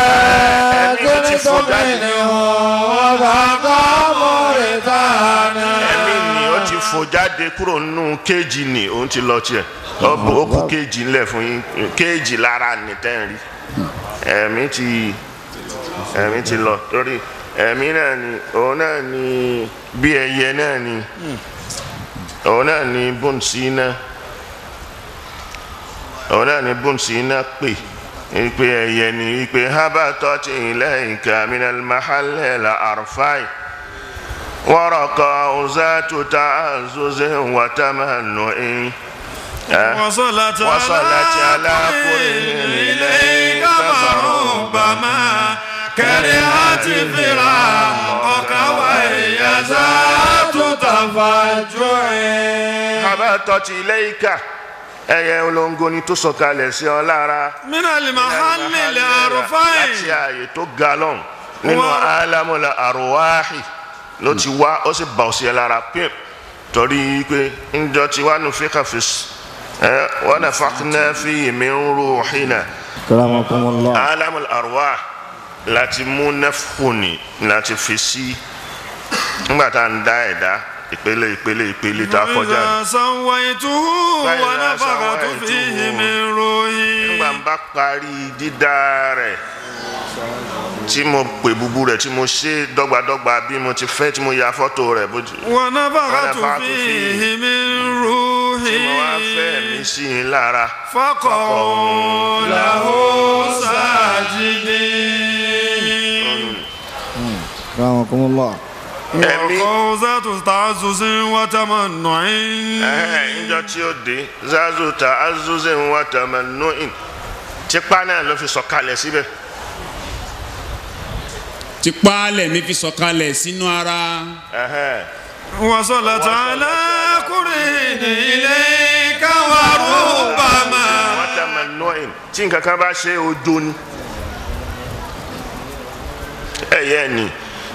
A: تريت منه وبقى موريتانا.
B: ẹ̀mí ni ó ti fò jáde kúrò nínú kéèjì ni òun ti lọ tiẹ̀ ó kú kéèjì ńlẹ̀ fún yín kéèjì lára ní tẹ́ǹrí ẹ̀mí ti lọ torí ẹ̀mí náà ni òun náà ni bí ẹyẹ náà ni. ọ̀nà ni bùnsínà pè ipe ẹ̀yẹ ni ipe habatat ilayka minal mahallil arfai waraka zatu ta'azzuzin wa tamannu'in
C: وصلت على قرن إليك فربما كرهت فراقك وهي ذات تفجع.
B: habatat ilayka ẹyẹ olóńgó ni tó sọ̀kalẹ̀ sí ọ lára.
C: من المحل الأرفع.
B: láti ààyè tó ga lọ́hùn nínú alamul arwahi ló ti wá ó sì bà ọ sí ẹ lára pín torí pé ńjọ tí wàá nù fíkà fèsì. ونفخنا فيه من روحنا
A: كرمكم الله.
B: عالم الأرواح láti mú nẹ́fùnì láti fi sí nígbà tá à ń dá ẹ̀dá ìpele tá a kọjá.
C: إذا سويته ونفخت فيه من روحي.
B: nígbà ń bá parí dídá rẹ̀ tí mo pè búburú rẹ̀ tí mo ṣe dọ́gbadọ́gba bí mo ti fẹ́ tí mo ya fọ́tò rẹ̀ bó ti.
C: ونفخت فيه من روحي.
B: tí mo wá fẹ́ mi sí i lára.
C: فقعوا له ساجدين.
A: كرمكم الله.
B: ẹ̀mí
C: وقوزة تعزز وتمنع.
B: ìjọ tí ó dé zazu ta'azzuzin wa tamannu'in tipa náà ló fi sọ̀kalẹ̀ síbẹ̀.
D: tipa lẹ̀mí fi sọ̀kalẹ̀ sínú ara.
C: وصلت على قرن إليك وربما.
B: wa tamannu'in tí nǹkan kan bá ṣe ojo ni ẹ̀yẹ ni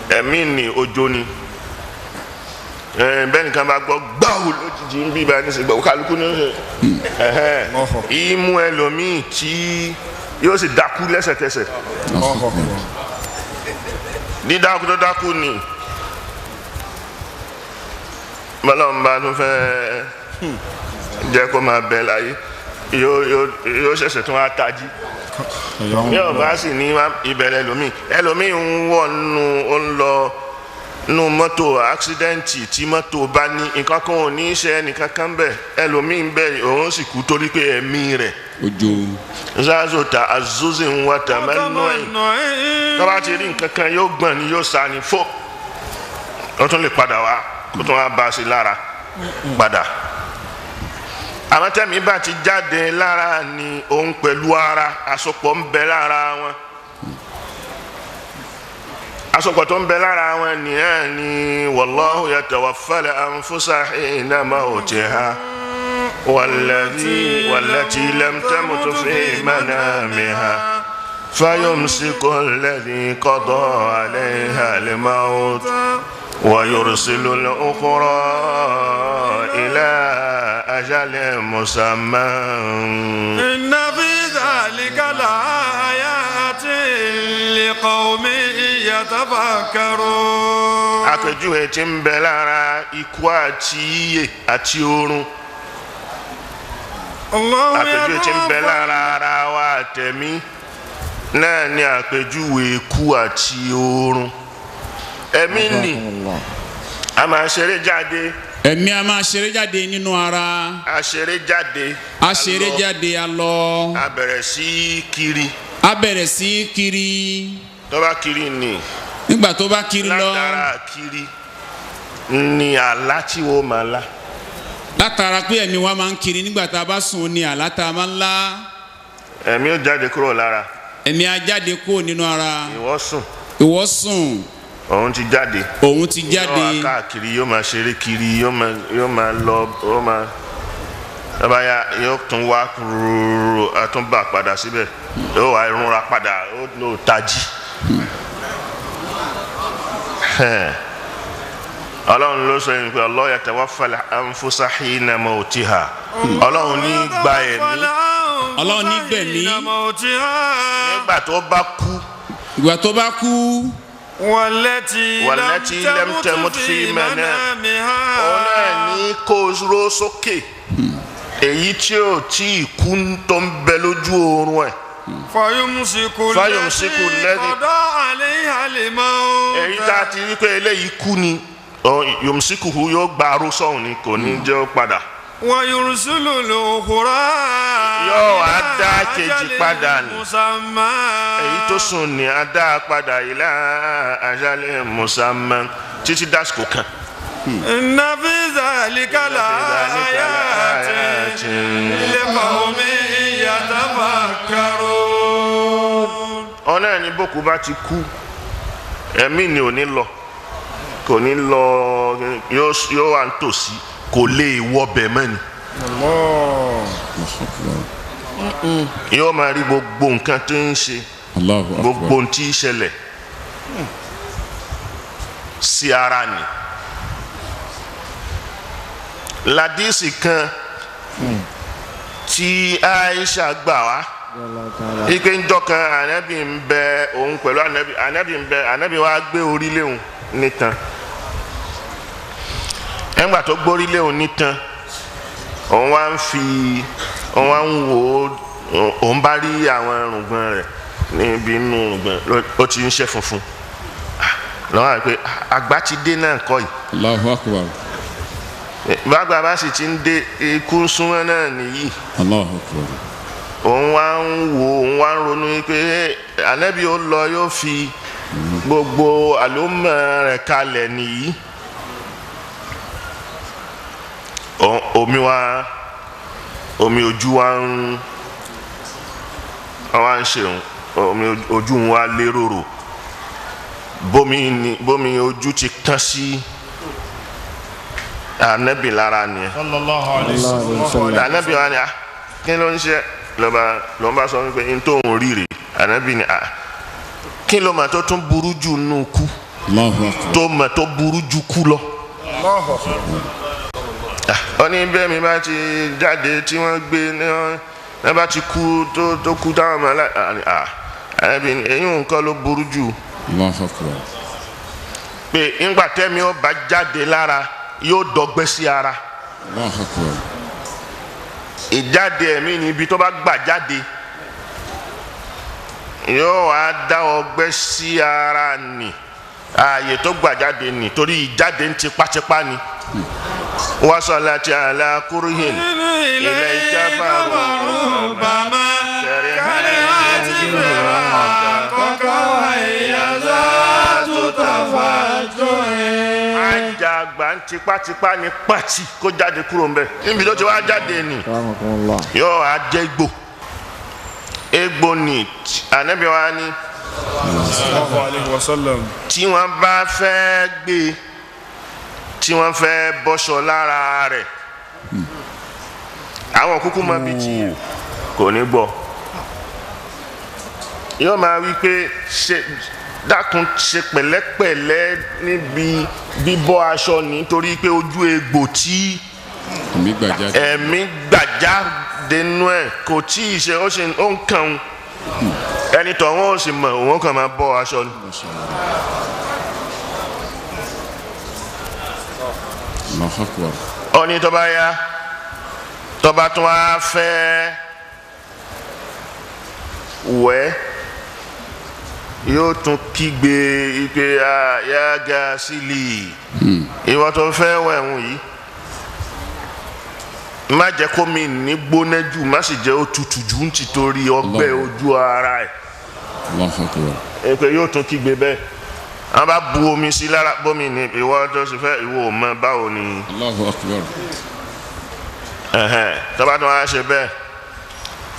B: ẹ̀mí ni ojo ni bẹ́ẹ̀ nìkan bá gbọ́ gbáwò lójijì ń bí ibà ní sè gbọ́ kálukú ní ìmú ẹlòmíì tí yóò sì dákú lẹ́sẹ̀kẹsẹ̀ dídákú tó dákú ni bọ́lọ́mùbá tó fẹ́ jẹ́ kó máa bẹ̀ láyé yóò ṣẹ̀ṣẹ̀ tún wá tají yóò bá sì ní ìbẹ̀rẹ̀ ẹlòmíì ń wọ̀ nù ó ń lọ nù mọ́tò àksidẹ́ǹtì tí mọ́tò bá ní nǹkan kan ò ní í ṣe ẹnìkan kan bẹ̀ ẹlòmíì ń bẹ̀ òun sì kú torí pé ẹ̀mí rẹ̀
D: ojo.
B: zazu ta'azzuzin wa tamannu'in tó bá ti rí nǹkan kan yóò gbọ̀n ni yóò sa ni fò ó tún lè padà wá kó tún wá bá a sí lára padà àwọn tẹ́mi bá ti jáde lára ni òun pẹ̀lú ara àsopọ̀ ń bẹ lára wọn àsopọ̀ tó ń bẹ lára wọn nìyẹn ni wallahu yatawaffal anfusa hina mawtiha wallati lam tamut fi manamiha fayumsiku alladhi qada alayha al-mawt wa yursilu al-ukhra ila أجل مسمى
C: إن في ذلك لآيات لقوم يتفكرون.
B: àpèjúwe tí ń bẹ lára ikú àti ìyè àti oorun àpèjúwe tí ń bẹ lára ara wa àtẹ̀mí náà ni àpèjúwe ikú àti oorun ẹ̀mí ni a máa ṣeré jáde.
D: ẹ̀mí a máa ṣeré jáde nínú ara.
B: a ṣeré jáde.
D: a ṣeré jáde a lọ.
B: a bẹ̀rẹ̀ sí kiri.
D: a bẹ̀rẹ̀ sí kiri.
B: tó bá kiri ni.
D: nígbà tó bá kiri lọ.
B: látara kiri ni àlá tí wọ́n máa lá.
D: látara pé ẹ̀mí wa máa ń kiri nígbà tá a bá sùn ní àlá tá a máa ń lá.
B: ẹ̀mí ó jáde kúrò lára.
D: ẹ̀mí á jáde kúrò nínú ara.
B: ìwọ sùn. òun ti jáde. yóò wá káàkiri yóò máa ṣeré kiri yóò máa lọ yóò máa dábàáyà yóò tún wá kúrúrú àtúnbà padà síbẹ̀ yóò wá irunra padà ó lò tají. ọlọ́run ló sọ yìí pé Allah yatawaffal anfusa hina mawtiha. ọlọ́run ní gba ẹ̀mí.
D: ọlọ́run ní gbẹ̀mí.
B: nígbà tó bá kú.
D: ìgbà tó bá kú.
C: wallati lam tamut fi manamiha.
B: ọ̀nà ní kó ró sókè. èyí tí ò tí ì kú tó ń bẹ lójú oorun ẹ̀.
C: fayumsiku lati qada alayha al-maut.
B: èyí tá a ti rí pé eléyìí kú ni yomsikuhu yóò gba arúsọ ni kò ní jẹ́ ó padà.
C: wa yursilu al-ukhra.
B: yóò wá dá kejì padà ní. èyí tó sùn ní a dá padà ila ajalin musamma títí dásìkò kan.
C: inna fi dhalika la-ayatin liqawmin yatafakkarun.
B: ọ̀nà ní bókú bá ti kú ẹ̀mí ni ò ní lọ kò ní lọ yóò wà nítòsí kò lè wọbẹ̀ mọ́ni. yóò máa rí gbogbo nǹkan tó ń ṣe gbogbo ohun tí ń ṣẹlẹ̀ sí ara ni. ládìsí kan tí Aisha gbà wá ike njọ kan anabi ń bẹ òun pẹ̀lú anabi ń bẹ anabi wa gbé orí léhùn nítan ẹgbà tó gbórí léhùn nítan òun wá ń wò òun bá rí àwọn irùngbọ̀n rẹ̀ níbi inú irùngbọ̀n ó ti ń ṣe funfun lọ́wọ́ àpè àgbà ti dé náà kọ́ yìí.
D: Allahu Akbar.
B: bàgbà bá sì ti ń dé ikú súnmọ́ náà nìyí.
D: Allahu Akbar.
B: òun wá ń ronú pé ànábì ó lọ yóò fi gbogbo àlómọ̀ rẹ̀ kalẹ̀ nìyí. omi ojú wa ń ṣe omi ojú wa lérò bómi ojú ti kán sí ànábì lára nìyẹn.
C: sallallahu alaihi wasallam.
B: ànábì wa ni kí ló ń ṣe lọ́ba sọ wípé n tó ń rírì ànábì ni kí ló mà tó tún burú jù nù kú tó mà tó burú jù kú lọ. ó ní bẹ́ẹ̀ mi bá ti jáde tí wọ́n gbé ní bá ti kú tó kú táwọn ọmọ ànábì ni èyí nǹkan ló burú jù. pé ńgbà tẹ́mi ó bá jáde lára yóò dọ̀gbẹ́ sí ara. ìjáde ẹ̀mí ni ibi tó bá gbà jáde yóò wá dá ọgbẹ́ sí ara nì ààyè tó gbà jáde nì torí ìjáde ń tipátipá ni. wasalati ala kurhin ilẹ̀ ìjábá
C: bàmá kálí àti bẹ̀rẹ̀ àkọ́kọ́ àyàzá tó tàfà jọ ẹ̀.
B: àjàgbá ń tipátipá ni pàtì kó jáde kúrò ń bẹ̀ níbi tó ti wá jáde nì yóò wá jẹ́ egbò ni ànábì wa ni tí wọ́n bá fẹ́ gbé tí wọ́n fẹ́ bọ́ṣọ lára rẹ̀ àwọn kúkú máa bí tí kò ní gbọ́ yóò máa wí pé dákun ṣe pẹ̀lẹ́pẹ̀lẹ́ níbi bíbọ́ aṣọ nítorí pé ojú egbò tí ẹ̀mí gbàjá dénú ẹ̀ kò tí ì ṣe ó ń kàn ẹni tó wọn ò sì mọ̀ òun kàn máa bọ́ aṣọ ni. ọ̀ní tó bá yá tó bá tún wá fẹ́ wẹ̀ yóò tún kígbe ipe yága sílì ìwọ tó fẹ́ wẹ̀ ń yìí má jẹ́ kó mi ní gbóná jù má sì jẹ́ ó tutù jù ń ti torí ọgbẹ́ ojú ara ẹ̀ pé yóò tún kígbe bẹ́ẹ̀ wọ́n bá bu omi sí lára bómi ní ìwọ tó sì fẹ́ ìwọ ò mọ báwo ni tó bá tún wá ṣe bẹ́ẹ̀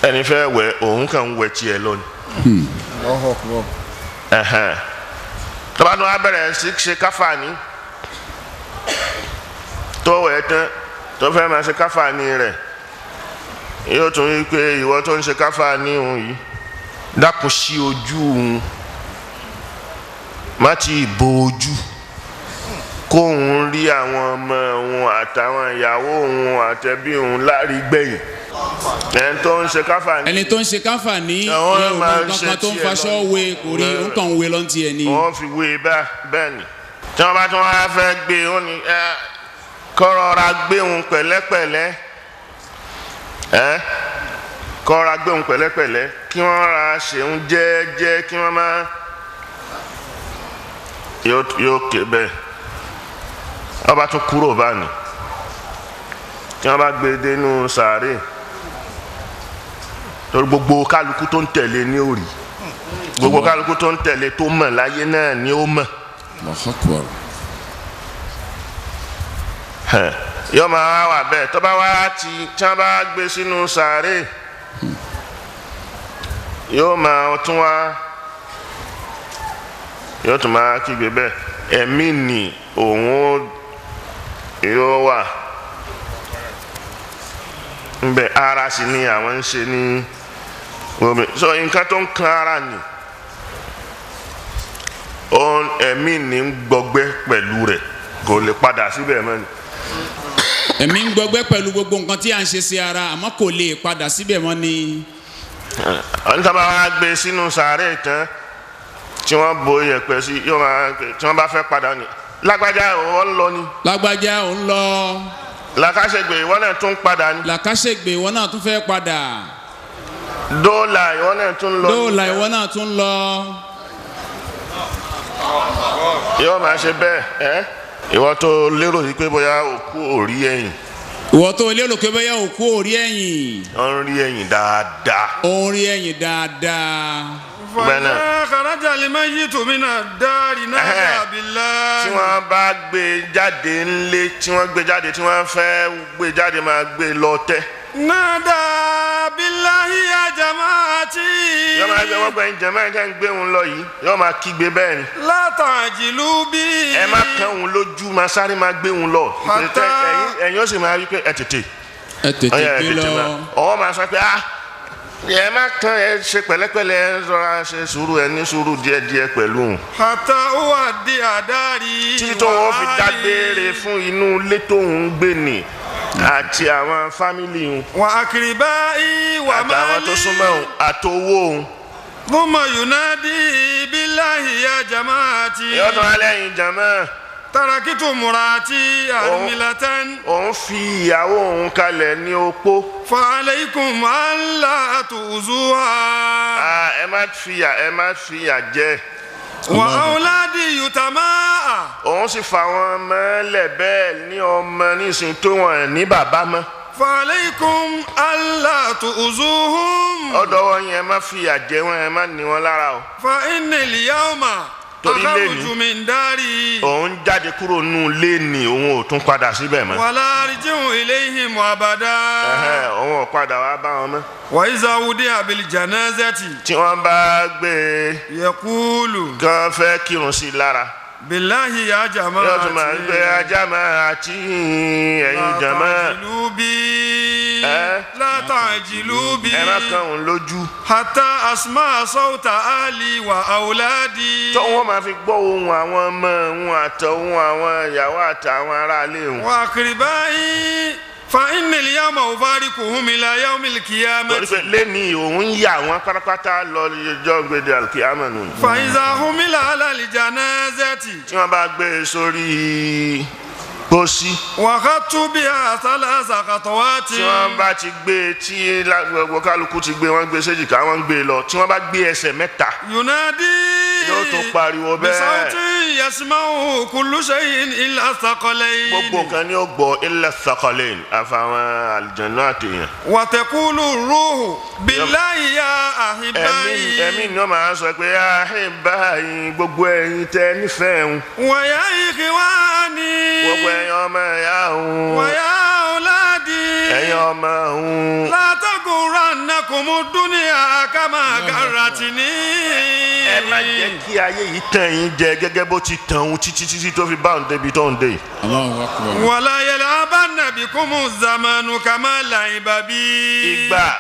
B: ẹni fẹ́ wẹ̀ òun kàn ń wẹ̀ tiẹ̀ lónìí. tó bá tún wá bẹ̀rẹ̀ sí ṣe káfàní tó wẹ̀ tán tó fẹ́ máa ṣe káfàní rẹ̀ yóò tún rí pé ìwọ tó ń ṣe káfàní òun yìí dákun sí ojú òun má ti bo ojú kóun rí àwọn ọmọ òun àtàwọn ìyàwó òun àtẹbí òun lárí gbẹ̀yìn ẹni tó ń ṣe káfàní. ẹni tó ń ṣe káfàní ìyẹn kankan tó ń faṣọ wé kò rí òun kàn ń wé lọ́ntì ẹ̀ ni. wọ́n fi wé bẹ́ẹ̀ ni tí wọ́n bá tún wá fẹ́ gbé ó ní kọ́rọ̀ra gbé òun pẹ̀lẹ́pẹ̀lẹ́ kọ́ra gbé òun pẹ̀lẹ́pẹ̀lẹ́ kí wọ́n ra ṣeun jẹ́ẹ́jẹ́ kí wọ́n má yóò ké bẹ́ẹ̀ wọ́n bá tún kúrò báni tí wọ́n bá gbé dénú sàárè torí gbogbo kálukú tó ń tẹ̀lé ní òrì gbogbo kálukú tó ń tẹ̀lé tó mọ̀ láyé náà ni ó mọ̀ yóò máa wà bẹ́ẹ̀ tó bá wá tí wọ́n bá gbé sínú sàárè yóò máa tún wá yóò tún máa kígbe bẹ́ẹ̀ ẹ̀mí ni òun yóò wà nbẹ ara sì ni àwọn ń ṣe ní omi so nǹkan tó ń kan ara ni ẹ̀mí ni ń gbọgbẹ́ pẹ̀lú rẹ̀ kò lè padà síbẹ̀ mọ́ ni.
D: ẹ̀mí ń gbọgbẹ́ pẹ̀lú gbogbo nǹkan tí à ń ṣe sí ara àmọ́ kò lè padà síbẹ̀ mọ́ ni.
B: ọ̀nìtàn bá wá gbé sínú sàárè tán tí wọ́n bo iyẹ̀pẹ̀ sí yóò máa tí wọ́n bá fẹ́ padà ní lágbájá ò ń lọ ni.
D: lágbájá ò ń lọ.
B: làkàṣègbè ìwọ náà tún padà ní.
D: làkàṣègbè ìwọ náà tún fẹ́ padà.
B: dóòlà ìwọ náà tún lọ.
D: dóòlà ìwọ náà tún lọ.
B: yóò máa ṣe bẹ́ẹ̀ ìwọ tó lérò yìí pé bóyá òkú ò rí ẹ̀yìn.
D: ìwọ tó lérò pé bóyá òkú ò rí ẹ̀yìn.
B: ó ń rí ẹ̀yìn dáadáa.
D: ó ń rí ẹ̀yìn dáadáa.
C: fàlẹ́ kàrájà lè má yí tòmínà dárí náà bìlá.
B: tí wọ́n bá gbé jáde ńlé tí wọ́n gbé jáde tí wọ́n fẹ́ gbé jáde máa gbé lọ tẹ́.
C: nada bilahi ya jamaati.
B: yóò máa gbé wọ́n gbé jama ẹ̀ ń gbé wọn lọ yìí yóò máa kígbe bẹ́ẹ̀ ni.
C: látàjìlú bí.
B: ẹ má kàn wọn lójú máa sáré máa gbé wọn lọ.
C: Hàtà.
B: ẹ̀yin ó sì máa rí pé ẹ tètè.
D: ẹ tètè gbé lọ.
B: ọwọ́ máa sọ pé ẹ má kàn ẹ ṣe pẹ̀lẹ́pẹ̀lẹ́ ẹ rọra ṣe sùúrù ẹ ní sùúrù díẹ̀díẹ̀ pẹ̀lú.
C: hàtà ó wà di àdárí.
B: títí tó wọn fi dágbére fún inú ilé tó ń gbé ni àti àwọn fámìlì wọn.
C: wà á kiri báyìí wà máa lé.
B: àtàwọn tó súnmọ́ òun àtowó òun.
C: bùmọ̀ yunadi bilahi ya jamaati.
B: yóò tún alẹ́ yìí jàmọ́.
C: tarakitu murati armilatan.
B: òun fi ìyàwó òun kalẹ̀ ní opó.
C: fa aleikum alla tuzuha.
B: ẹ má fìyà jẹ.
C: wa auladi yutamaa.
B: òun sì fa àwọn ọmọ ẹlẹ bẹ́ẹ̀ ní ọmọ nísìnyí tó wọn ní bàbá mọ́.
C: fa aleikum alla tuzuhum.
B: ọ̀dọ̀ wọn yẹn ẹ má fìyà jẹ wọn ẹ má ní wọn lára o.
C: fa innal yawma.
B: torí lé
C: akhruju min dari.
B: òun jáde kúrò nù lé ní òun ò tún padà síbẹ̀ mọ́.
C: wala arji'u ilayhim abada.
B: òun ò padà wá bá wọn mọ́.
C: wa iza wudi'a bil janazati.
B: tí wọ́n bá gbé
C: yaqulu.
B: kán fẹ́ kírun sí i lára.
C: billahi ya jamaati.
B: yóò tún máa gbé ajá máa àti ẹ̀yin jàmá.
C: la ta'jilu bi.
B: ẹ má kàn òun lójú.
C: hatta asma sawta ali wa auladi.
B: tó wọn máa fi gbọ́ ohun àwọn ọmọ òun àtọ̀hún àwọn ìyàwó àtàwọn aráalé òun.
C: wa akribai. fa innal yawma ufarikuhum ila yawmil qiyamati.
B: torí pé lẹ́ni òun yà wọ́n pátápátá lọ ọjọ́ gbèdé alkiyama nù.
C: fa iza humila ala al janazati.
B: tí wọ́n bá gbé e sórí pósí.
C: wa khattu biha thalatha khatawati.
B: tí wọ́n bá ti gbé e tí gbogbo kálukú ti gbé wọ́n gbé séjìká wọ́n gbé e lọ tí wọ́n bá gbé ẹsẹ̀ mẹ́ta.
C: yunadi.
B: yóò tó pariwo bẹ́ẹ̀.
C: bisawti yasma'u kullu shay'in illa thaqalayn.
B: gbogbo kan ni ó gbọ́ illa thaqalayn àfàwọn àlùjànnú àtẹ̀yàn.
C: wa taqulu ruhu billahi ya ahibai.
B: ẹ̀mí ni wọ́n máa sọ pé ahibai gbogbo ẹ̀yin tẹ́ nífẹ̀ẹ́ ń.
C: wa ya ikhwani.
B: gbogbo ẹ̀yin ọmọ ẹ̀yà ń.
C: wa ya auladi.
B: ẹ̀yin
C: الدنيا كما غرتني.
B: ẹ má jẹ́ kí ayé yìí tàn yín jẹ gẹ́gẹ́ bó ti tàn òun títí tó fi bá òun débi tó ń dé.
D: Allahu Akbar.
C: ولا يلعبن بكم الزمان كما لعب بي.
B: ìgbà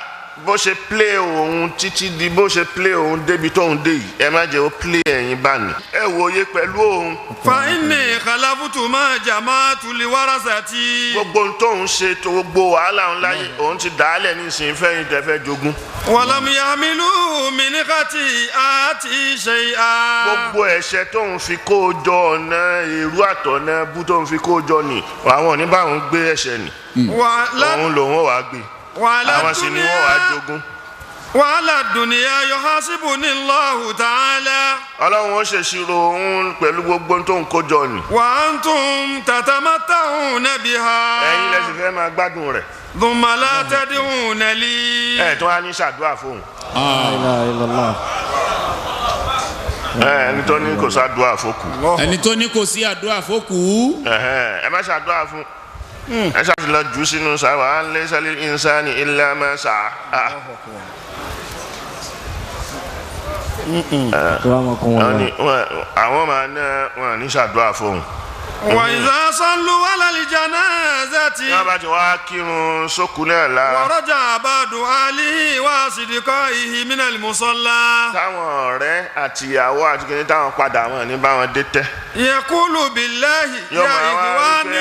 B: bó ṣe play òun títí di bó ṣe play òun débi tó ń dé yìí ẹ má jẹ́ ó play ẹ̀yin bá ní. ẹ wòye pẹ̀lú òun.
C: فإني خلفت ما جمعت لورثتي.
B: gbogbo ohun tóun ṣe tó gbogbo wàhálà òun láyé òun ti dàálẹ̀ nísìnyí fẹ́yìn tẹ́fẹ́ jogún.
C: ولم يحملوا من خطيئاتي شيئا.
B: gbogbo ẹ̀ṣẹ̀ tóun fi kó o jọ ọ̀nà èrú àtọ̀nà bú tóun fi kó o jọ ni àwọn ò ní bá òun gbé ẹ̀ṣẹ̀ ni òun lòun ò wá gbé àwọn sì ni wọ́n wá jogún.
C: وعلى الدنيا يحاسبني الله تعالى.
B: ọlọ́run ó ṣèṣirò òun pẹ̀lú gbogbo ohun tóun kó jọ ni.
C: وأنتم تتمتعون بها.
B: ẹ̀yin lẹ́sìn fẹ́ máa gbádùn rẹ̀.
C: ثم لا تدعون لي.
B: ẹ̀ tó wá ní ṣàdúrà fóun.
A: La ilaha illallah.
B: ẹni tó ní kò ṣàdúrà fókù.
D: ẹni tó ní kò sí àdúrà fókù.
B: ẹ má ṣàdúrà fún. ẹ ṣàfihàn jù sínú sáwà á lé sálí ìnsáni illa ma sa'a. àwọn máa ná wọn ní ṣàdúrà fóun.
C: وإذا صلوا على الجنازة.
B: wọ́n bá ti wá kírun sókù náà la.
C: ورجع بعض أهله وأصدقائه من المصلى.
B: táwọn ọ̀rẹ́ àtìyàwó àti kìnìún táwọn padà wọn ní báwọn dé tẹ́.
C: يقول بالله
B: yóò
C: يا
B: máa wá
C: إخواني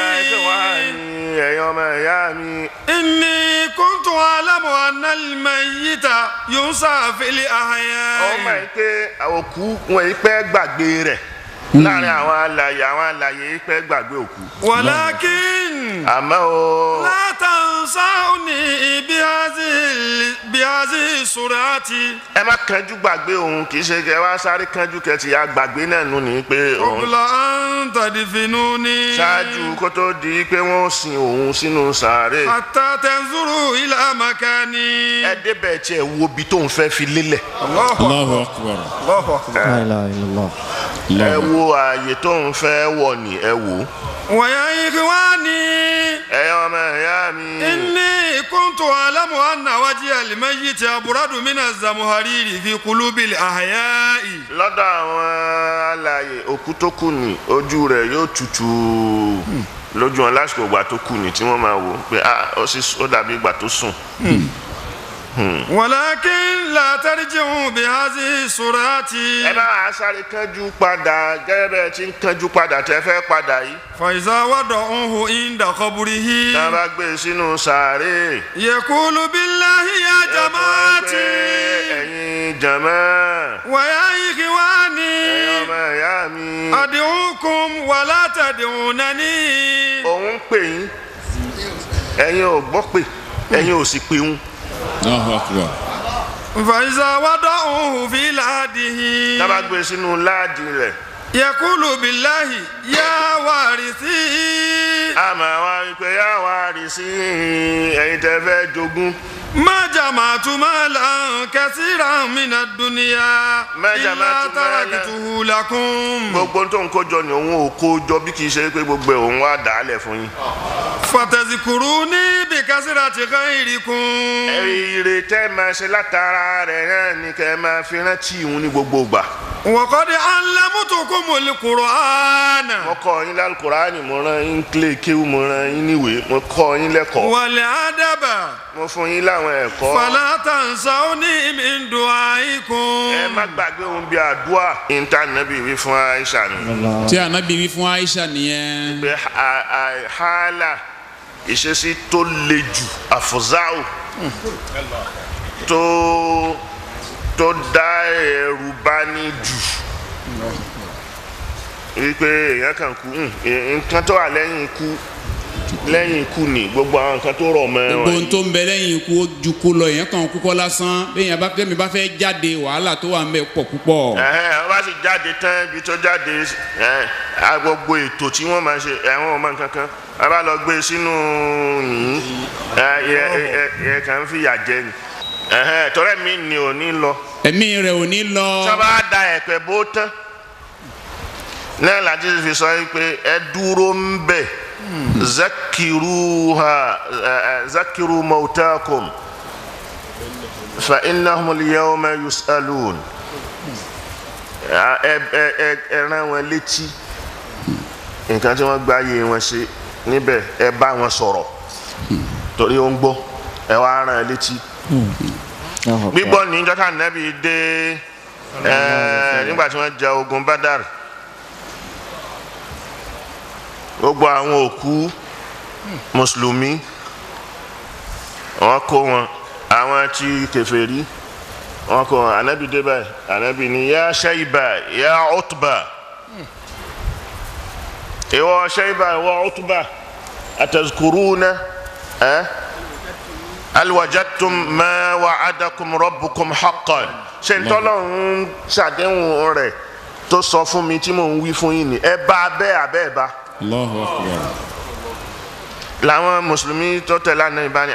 B: ẹ̀yin ọmọ ìyá mi.
C: إني كنت أعلم أن الميت ينسى في الأحياء.
B: ọmọ yìí pé òkú wọn yìí pẹ́ gbàgbé rẹ̀ láàrin àwọn alàyè yìí pẹ́ gbàgbé òkú.
C: ولكن
B: àmọ́ o.
C: لا تنسوني بهذه السرعة.
B: ẹ má kánjú gbàgbé òun kì í ṣe kẹ wá sáré kánjú kẹtì ya gbàgbé náà nù ní pé òun.
C: قبل أن تدفنوني.
B: ṣáájú kó tó di pé wọ́n sin òun sínú sàárè.
C: حتى تنظروا إلى مكاني.
B: ẹ débẹ̀ tí ẹ wo ibi tóun fẹ́ fi lélẹ̀.
D: Allahu Akbar.
C: الله أكبر.
A: La ilaha illallah.
B: ẹ wo ààyè tóun fẹ́ wọ̀ ní ẹ wò.
C: ويا إخواني
B: ẹ̀yin ọmọ ìyá mi.
C: إني كنت أعلم أن وجه الميت أبرد من الزمهرير في قلوب الأحياء.
B: lọ́dọ̀ àwọn alààyè òkú tó kù ní ojú rẹ̀ yóò tutù lójú wọn lásìkò ìgbà tó kù ní tí wọ́n máa wò pé ó dàbí ìgbà tó sùn.
C: ولكن لا ترجعوا بهذه السرعة.
B: ẹ bá a sáré kánjú padà gẹ́gẹ́ bẹ́ẹ̀ tí ń kánjú padà tẹ́ fẹ́ padà yìí.
C: فإذا وضعوه عند قبره.
B: tá a bá gbé e sínú sàárè.
C: يقول بالله يا جماعتي.
B: ẹ̀yin jàmá.
C: ويا إخواني
B: ẹ̀yin ọmọ ìyá mi.
C: أدعوكم ولا تدعونني.
B: òun pè yín ẹ̀yin ò gbọ́ pé ẹ̀yin ò sì pè ń.
D: Allahu Akbar.
C: فإذا وضعوه في لحده.
B: tá a bá gbé e sínú láàdì rẹ̀.
C: يقول بالله يا وارثي.
B: a máa wá wípé yá wá rí sí ẹ̀yin tẹ́ fẹ́ jogún.
C: ما جمعت مالا كثيرا من الدنيا
B: ما
C: إلا
B: جمعت مالا.
C: تركته لكم.
B: gbogbo tó ń kó jọ ni òun ò kó jọ bí kì í ṣe pé gbogbo òun wá dàálẹ̀ fún yín.
C: فتذكروني بكثرة خيركم.
B: ire tẹ́ máa ṣe látara rẹ̀ náà ni kẹ́ máa fi rántí òun ní gbogbo ìgbà.
C: وقد علمتكم القرآن
B: mo kọ́ yín lálùkùránì mo rán yín kílé kéwú mo rán yín níwèé mo kọ́ yín lẹ́kọ̀ọ́
C: والأدب
B: mo fún yín láwọn ẹ̀kọ́.
C: فلا تنسوني من
B: ẹ
C: دعائكم.
B: má gbàgbé ohun bí àdúrà intanẹ́bì wí fún Aisha ni.
D: tí Ànábì wí fún Aisha nìyẹn.
B: pé hàlà ìṣesí tó le jù àfọ̀záù tó dá ẹ̀rù bá ní jù wípé èèyàn kan kú nǹkan tó wà lẹ́yìn ikú ni gbogbo àwọn nǹkan tó rọ̀ mọ́ ẹ
D: gbogbo ohun tó ń bẹ lẹ́yìn ikú ó ju kú lọ èèyàn kan kúkọ́ lásán bẹ́ẹ̀ yẹn kẹ́mi bá fẹ́ jáde wàhálà tó wà ń bẹ pọ̀ púpọ̀.
B: wọ́n bá sì jáde tán ibi tó jáde gbogbo ètò tí wọ́n máa ṣe ẹ̀wọ̀n ọmọ nǹkan kan a bá lọ gbé sínú yìnyín yẹ kàn ń fìyà jẹ ni tọ́rẹ́ mi ni ò ní lọ.
D: ẹ̀mí rẹ̀ ò ní lọ.
B: sábà da ẹ̀pẹ̀ bó tán náà láti fi sọ pé ẹ dúró ń bẹ̀ zakiru mautakum فإنهم اليوم يسألون ẹran wọn létí nǹkan tí wọ́n gbá yé wọn ṣe níbẹ̀ ẹ bá wọn sọ̀rọ̀ torí ó ń gbọ́ ẹ wá rán ẹ létí. gbígbọ́ ní jọ́tà nẹ́bí dé nígbà tí wọ́n jà ogun Badar gbogbo àwọn òkú mùsùlùmí wọ́n kó wọn àwọn tí kèfèrí wọ́n kó wọn ànábì dé báyìí ànábì ní yá Shayba yá Utba ìwọ Shayba ìwọ Utba atazkuruna hal wajadtum ma wa'adakum rabbukum haqqan ṣe ń tọ́lọ́run ṣàdéhùn rẹ̀ tó sọ fún mi tí mò ń wí fún yín ni ẹ bá abẹ́ abẹ́ bá.
D: Allahu Akbar.
B: làwọn mùsùlùmí tó tẹ̀lé àná ìbáni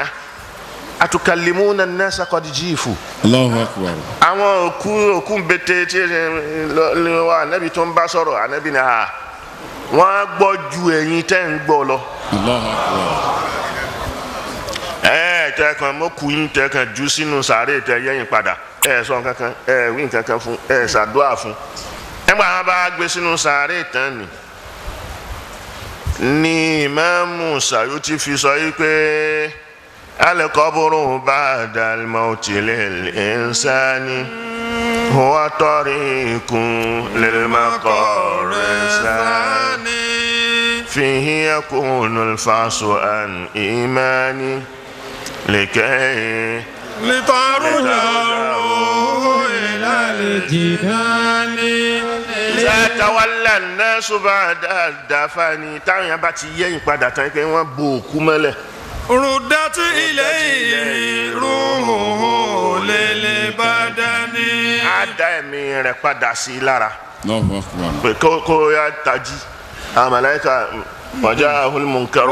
B: atukallimuna an-nasa qad jifu.
D: Allahu Akbar.
B: àwọn òkú bété tí wà ànábì tó ń bá sọ̀rọ̀ ànábì ni wọ́n gbọ́ ju ẹ̀yin tẹ́ ń gbọ́ lọ.
D: Allahu Akbar.
B: tẹ́ẹ̀kan mọ́kù yín tẹ́ẹ̀kan jù sínú sàárè tẹ́ yẹ́yìn padà sọ kankan wí kankan fún ṣàdúrà fún ẹgbẹ́ àwọn bá gbé sínú sàárè tán ni Ìmáàmù Sàyútì fi sọ yìí pé al-qabru ba'da al-mawti lil-insani huwa tariqun lil-maqarri sani fihi yakunu al-fasu an imani لكي
C: لتعرج الروح إلى الجنان
B: إذا تولى الناس بعد الدفن táwọn yẹn bá ti yẹ̀yìn padà tán pé wọ́n bo òkú mọ́lẹ̀.
C: ردت إليه روحه للبدن
B: á dá ẹ̀mí rẹ̀ padà sí i lára.
D: Allahu Akbar.
B: pé kó yá tají àwọn màláíkà وجاءه المنكر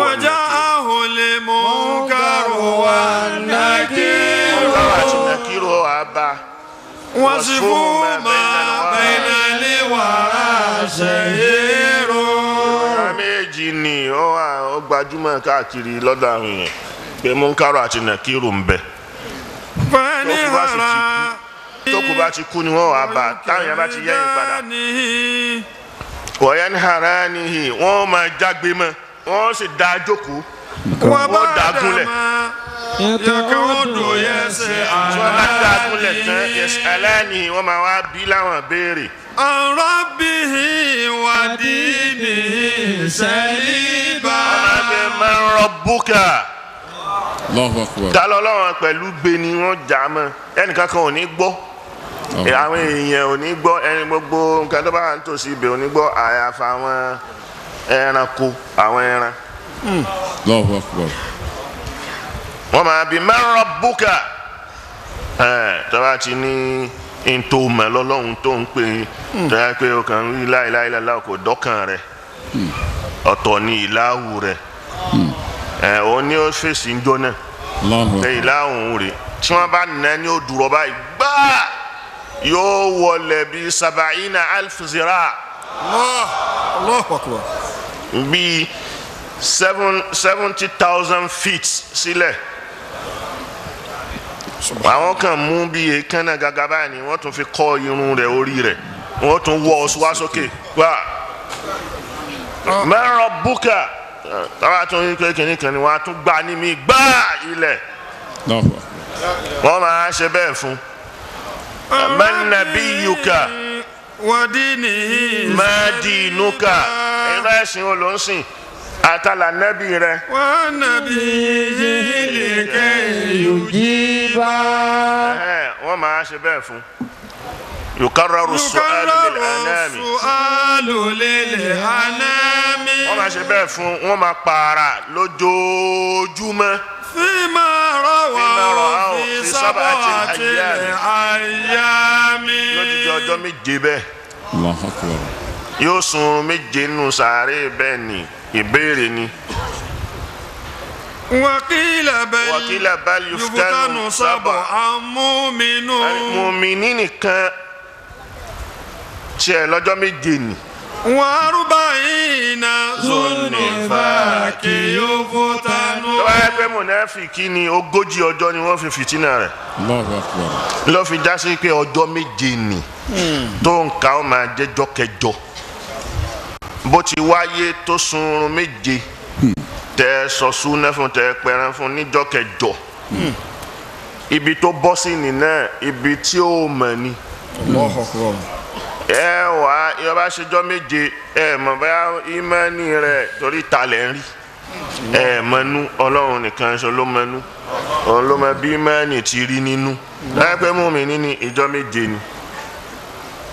B: والنكير وأبى
C: وصفوا ما بين الورى شهير.
B: méjì ni ó gbajúmọ̀ káàkiri lọ́dọ̀ àwọn èèyàn pé Munkaru àti Nakiru ń bẹ. tókù bá ti kú ni wọ́n wà bá táwọn yẹn bá ti yẹ́yìn padà. wọ́n haranihi wọ́n máa jágbe mọ́ wọ́n sì dá jókòó wọ́n dá gúnlẹ̀.
C: yakudu yẹsẹ
B: wọ́n bá dá gúnlẹ̀ tán yas'alanihi wọ́n máa wá bí láwọn béèrè.
C: an rabbihi wa dinihi saliba.
B: wọ́n máa bẹ man rabbuka.
D: Allahu Akbar.
B: ta lọ́lọ́run pẹ̀lú gbé ni wọ́n jà mọ́ ẹnìkan kan ò ní gbọ́. àwọn èèyàn ò ní gbọ́ ẹni gbogbo nǹkan tó bá wà nítòsí ibẹ̀ ò ní gbọ́ àyàfà àwọn ẹranko àwọn ẹran.
D: Allahu Akbar.
B: wọ́n máa bi man rabbuka tó bá ti ní ntò mọ̀ lọ́lọ́run tó ń pè tó yẹ pé o kàn ń rí la ilaha illallah kò dọ́kàn rẹ̀ ọ̀tọ̀ ni ìlàhù rẹ̀ òun ni ó fèsì ń jóná pé ìlàhù rẹ̀ tí wọ́n bá nà ní ó dúró báyìí gbáà yóò wọlé bí 70,000 zira.
C: Allahu Akbar.
B: bí 70,000 feet sílẹ̀. àwọn kan mú bí èékánná gàgà báyìí ni wọ́n tún fi kọ́ irun rẹ̀ orí rẹ̀ wọ́n tún wọ́ ọ wá sókè wá. man rabbuka táwa tún yí pé kìnnìkan ni wọ́n á tún gbá ní mi gbá ilẹ̀. wọ́n máa ṣe bẹ́ẹ̀ fún. man nabiyuka
C: wa dinihi
B: ma dinuka ẹ̀rọ ẹ̀sìn olóńsìn àtàlà nẹ́bí rẹ̀.
C: wa nabiyyihi likay yujiba.
B: wọ́n máa ṣe bẹ́ẹ̀ fún. yukarraru su'alu lil anami. wọ́n máa ṣe bẹ́ẹ̀ fún wọ́n máa pààrà lójoojúmọ́.
C: fima rawahu fi sab'ati ayyami.
B: lójijì ọjọ́ méje bẹ́ẹ̀.
D: Allahu Akbar.
B: yóò sun méje nù sàárè bẹ́ẹ̀ ni ìbéèrè ni.
C: wakila bal yuftanu sab'an mu'minun.
B: mùmíní nìkan tiẹ̀ lọ́jọ́ méje ni.
C: wa arba'ina zunifaki yuftanu
B: tó bá yẹ pé mùnáfìkì ni 40 ọjọ́ ni wọ́n fi fìtínà rẹ̀
D: Allahu Akbar.
B: ló fi já sí pé ọjọ́ méje ni tó ń ka ó máa jẹ́jọ́ kẹjọ bó ti wáyé tó sunrun méje tẹ sọ súnà fún tẹ pẹran fún níjọ́ kẹjọ ibi tó bọ́ sí nìyẹn ibi tí ó mọ̀ ni ẹ wá yọba ṣèjọ́ méje ẹ mọ̀ bá ìmánì rẹ̀ torí talẹ̀ ń rí ẹ mọ̀nú ọlọ́run nìkan ṣe ló mọ̀nú òun ló mọ̀ bí ìmánì ti rí nínú láìpẹ́ mú mi ní ìjọ́ méje ni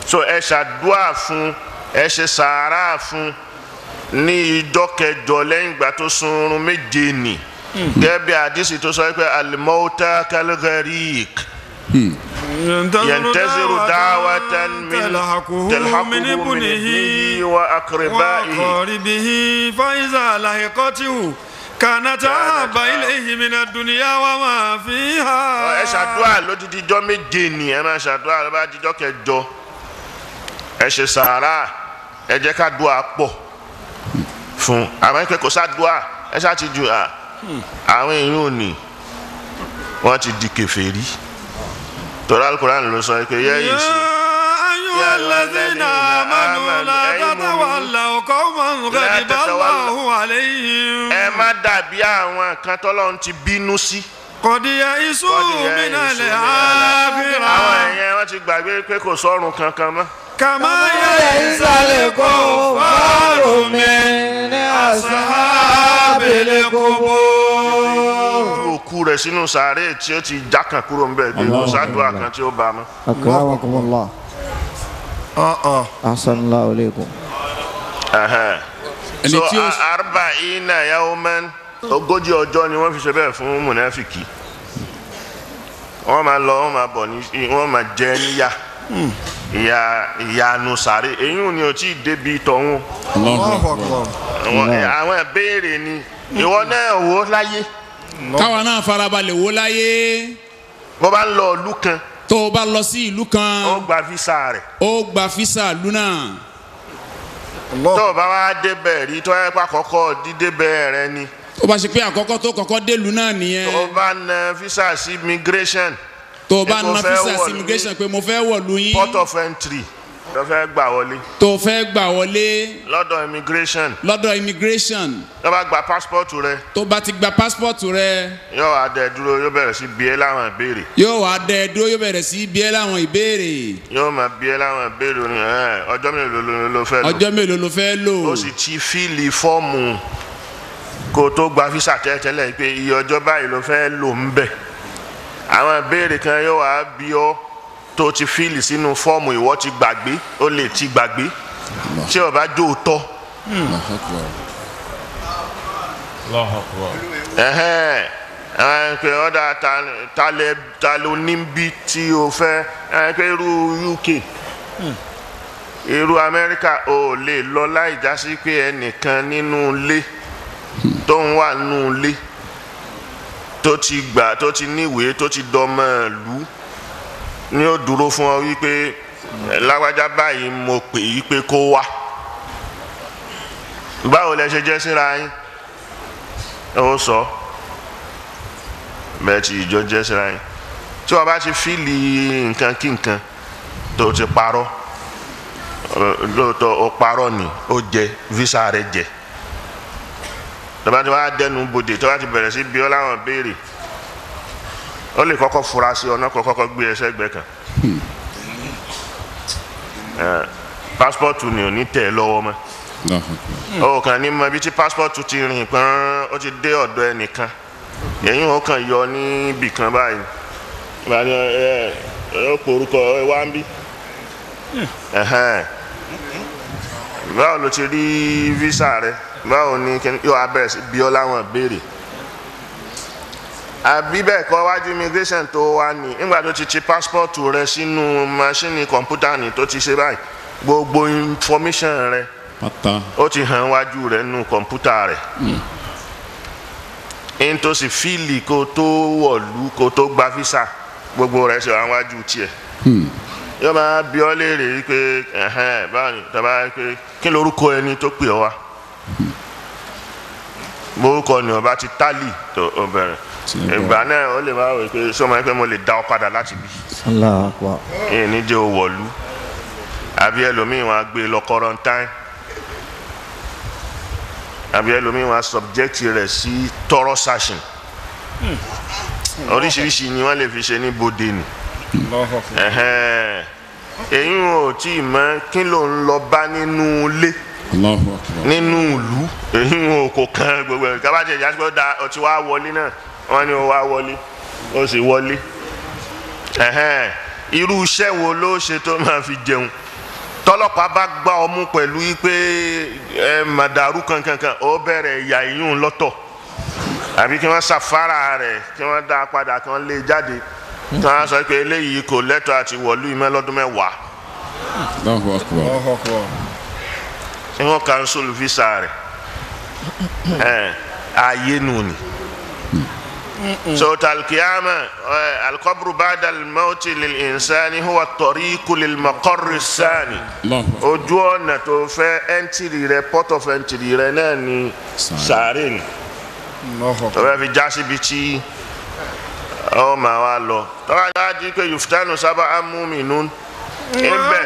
B: so ẹ ṣàdúà fún ẹ ṣe sàárà fún ní ìjọ́ kẹjọ lẹ́yìn ìgbà tó sunrun méje nì gẹ́gẹ́ bí àdìsí tó sọ pé al-mauta kal-gharik yantaziru da'watan min talhaquhu min ibnihi wa aqribaihi
C: fa iza lahiqatihu kanat ahabba ilayhi min ad-dunya wa ma fiha.
B: ẹ ṣàdúà lódìdí ìjọ́ méje nì ẹ máa ṣàdúà ló bá di ìjọ́ kẹjọ ẹ ṣe sàárà ẹ jẹ́ ká dúà pọ̀ fún àwọn ẹgbẹ́ kò sá dúà ẹ ṣáà ti ju àwọn èèyàn ò ní wọ́n ti di kèfèrí torí Al-Qur'an ló sọ pé yẹ́ yìí sí.
C: أيها الذين آمنوا لا تتولوا قوما غضب الله عليهم.
B: ẹ má dàbí àwọn kan tọ́lọ́run ti bínú sí.
C: قد يئسوا من الآخرة.
B: àwọn èèyàn wọ́n ti gbàgbé pé kò sọ́run kankan mọ́.
C: كما يئس الكفار من أصحاب القبور.
B: òkú rẹ̀ sínú sàárè tí ó ti jákàn kúrò ń bẹ̀ pé kò sádùá kan tí ó bá mọ́.
A: akramakumullah. ahsanallahu ilaykum.
B: so arba'ina yawman 40 ọjọ́ ni wọ́n fi ṣe bẹ́ẹ̀ fún mùnáfìkì wọ́n máa lọ wọ́n máa bọ̀ ní wọ́n máa jẹ níyà ìyanu sàárè èyí ni ò tí ì débi tọ̀hún àwọn ìbéèrè ni ìwọ náà wò láyé
D: káwa náà farabalẹ̀ wò láyé
B: bó bá ń lọ ìlú kan
D: tó o bá lọ sí ìlú kan
B: ó gba físà rẹ̀
D: ó gba físà ìlú náà
B: tó o bá wá débẹ̀ rí tó ẹ pa kọ́kọ́ dídébẹ̀ rẹ ni
D: ó bá ṣe pé àkọ́kọ́ tó kọ́kọ́ délùú náà nìyẹn
B: tó o bá na físà sí immigration
D: tó o bá na físà sí immigration pé mo fẹ́ wọ̀lú yín
B: port of entry tó fẹ́ gbà wọlé
D: tó o fẹ́ gbà wọlé
B: lọ́dọ̀ immigration tó bá gba passport rẹ
D: tó bá ti gba passport rẹ
B: yóò wá dẹ dúró yóò bẹ̀rẹ̀ sí bi ẹ́ láwọn ìbéèrè
D: yóò wá dẹ dúró yóò bẹ̀rẹ̀ sí bi ẹ́ láwọn ìbéèrè
B: yóò máa bi ẹ́ láwọn ìbéèrè ní ọjọ́ mélòó ló fẹ́ lò
D: ọjọ́ mélòó ló fẹ́ lò
B: ó sì ti fíìlì fọ́ọ̀mù kó tó gba físà tẹ́lẹ̀ pé iye ọjọ́ báyìí ló fẹ́ lò ń bẹ̀ àwọn ìbéèrè kan yóò wá bí ọ́ tó ti fíìlì sínú fọ́ọ̀mù ìwọ ti gbàgbé ó lè ti gbàgbé tí ó bá jó tọ́ pé ọ̀dà ta ló níbi tí o fẹ́ pé irú UK irú Amẹ́ríkà ò lè lọ láì já sí pé ẹnìkan nínú ilé tó ń wà nínú ilé tó ti gbà tó ti níwèé tó ti dọmọ ìlú ni ó dúró fún ọ wípé lágbájá báyìí mo pè yí pé kó wá báwo lẹ ṣe jẹ́ síra yín ó sọ bẹ́ẹ̀ tí ìjọ jẹ́ síra yín tí wọ́n bá ti fíìlì nǹkan kí nǹkan tó ti parọ́ lóòótọ́ ó parọ́ ni ó jẹ físà rẹ̀ jẹ tọ́ba tí wọ́n á dẹnu bodè tọ́ba ti bẹ̀rẹ̀ sí bí ọ́ láwọn béèrè ó lè kọ́kọ́ fura sí ọ̀nà kọ́kọ́ gbé ẹsẹ̀ gbẹ kan pásítọ̀tù ni ò ní tẹ̀ lọ́wọ́ mọ́ ó kàn ní mọ ibi tí pásítọ̀tù ti rìn pọ́n ó ti dé ọ̀dọ̀ ẹnìkan ẹ̀yìn ó kàn yọ níbì kan báyìí báyìí ó porúkọ wá ń bí báwo ló ti rí físà rẹ báwo ni yóò abẹ́rẹ́ sí bí ọ́ láwọn béèrè àbí bẹ́ẹ̀ kọ́ wájú immigration tó wá ní nígbà tó ti pásítọ̀tù rẹ sínú máṣíìnì kọ̀ǹpútà ní tó ti ṣe báyìí gbogbo information rẹ ó ti hàn wájú rẹ nínú kọ̀ǹpútà rẹ n tó sì fíìlì kó tó wọ̀lú kó tó gba físà gbogbo rẹ ṣe wá wájú tiẹ̀ yóò máa bí ọ léèrè pé báwo ni tàbá pé kí lorúkọ ẹni tó pè ọ wá borúkọ ni ọba ti tálì tó bẹ̀rẹ̀ ìgbà náà ó lè máa wò pé sọmọ yẹn pé mo lè dá ọ padà láti bí
A: Allahu Akbar.
B: èyí ní jẹ́ òwòlú àbí ẹlòmíì wọn á gbé lọ quarantine àbí ẹlòmíì wọn á subject rẹ̀ sí thorough searching oríṣiríṣi ni wọ́n lè fi ṣe ní bòde ni èyí ò tí ì mọ̀ kí ló ń lọ bá nínú ilé nínú ìlú èyí ò kò kan gbogbo ẹ̀ kábàjẹ́ ìjà sípò da ọtí wá wọlé náà wọ́n ní ó wá wọlé ó sì wọlé irú iṣẹ́ wo ló ṣe tó máa fi jẹun tọ́lọ́pàá bá gbá ọ mú pẹ̀lú pé màdàrú kankankan ó bẹ̀rẹ̀ ìyà ìyún lọ́tọ̀ àbí kí wọ́n ṣàfárà rẹ̀ kí wọ́n dá a padà kí wọ́n lé e jáde kí wọ́n sọ pé eléyìí kò lẹ́tọ̀ọ́ àti wọ̀lú ìmọ̀ lọ́dún mẹ́wàá kí wọ́n cancel visa rẹ̀ ayé nù ni. So talqiyama alqabru ba'da al-mawti lil-insani huwa at-tariqu lil-maqarri as-sani. Ojú ọ̀nà tó fẹ́ entry rẹ̀ port of entry rẹ̀ náà ni sàárè ni. tó bá fi já síbi tí ọ máa wá lọ tó bá já di pé yuftanu sábà amúmínú ẹgbẹ́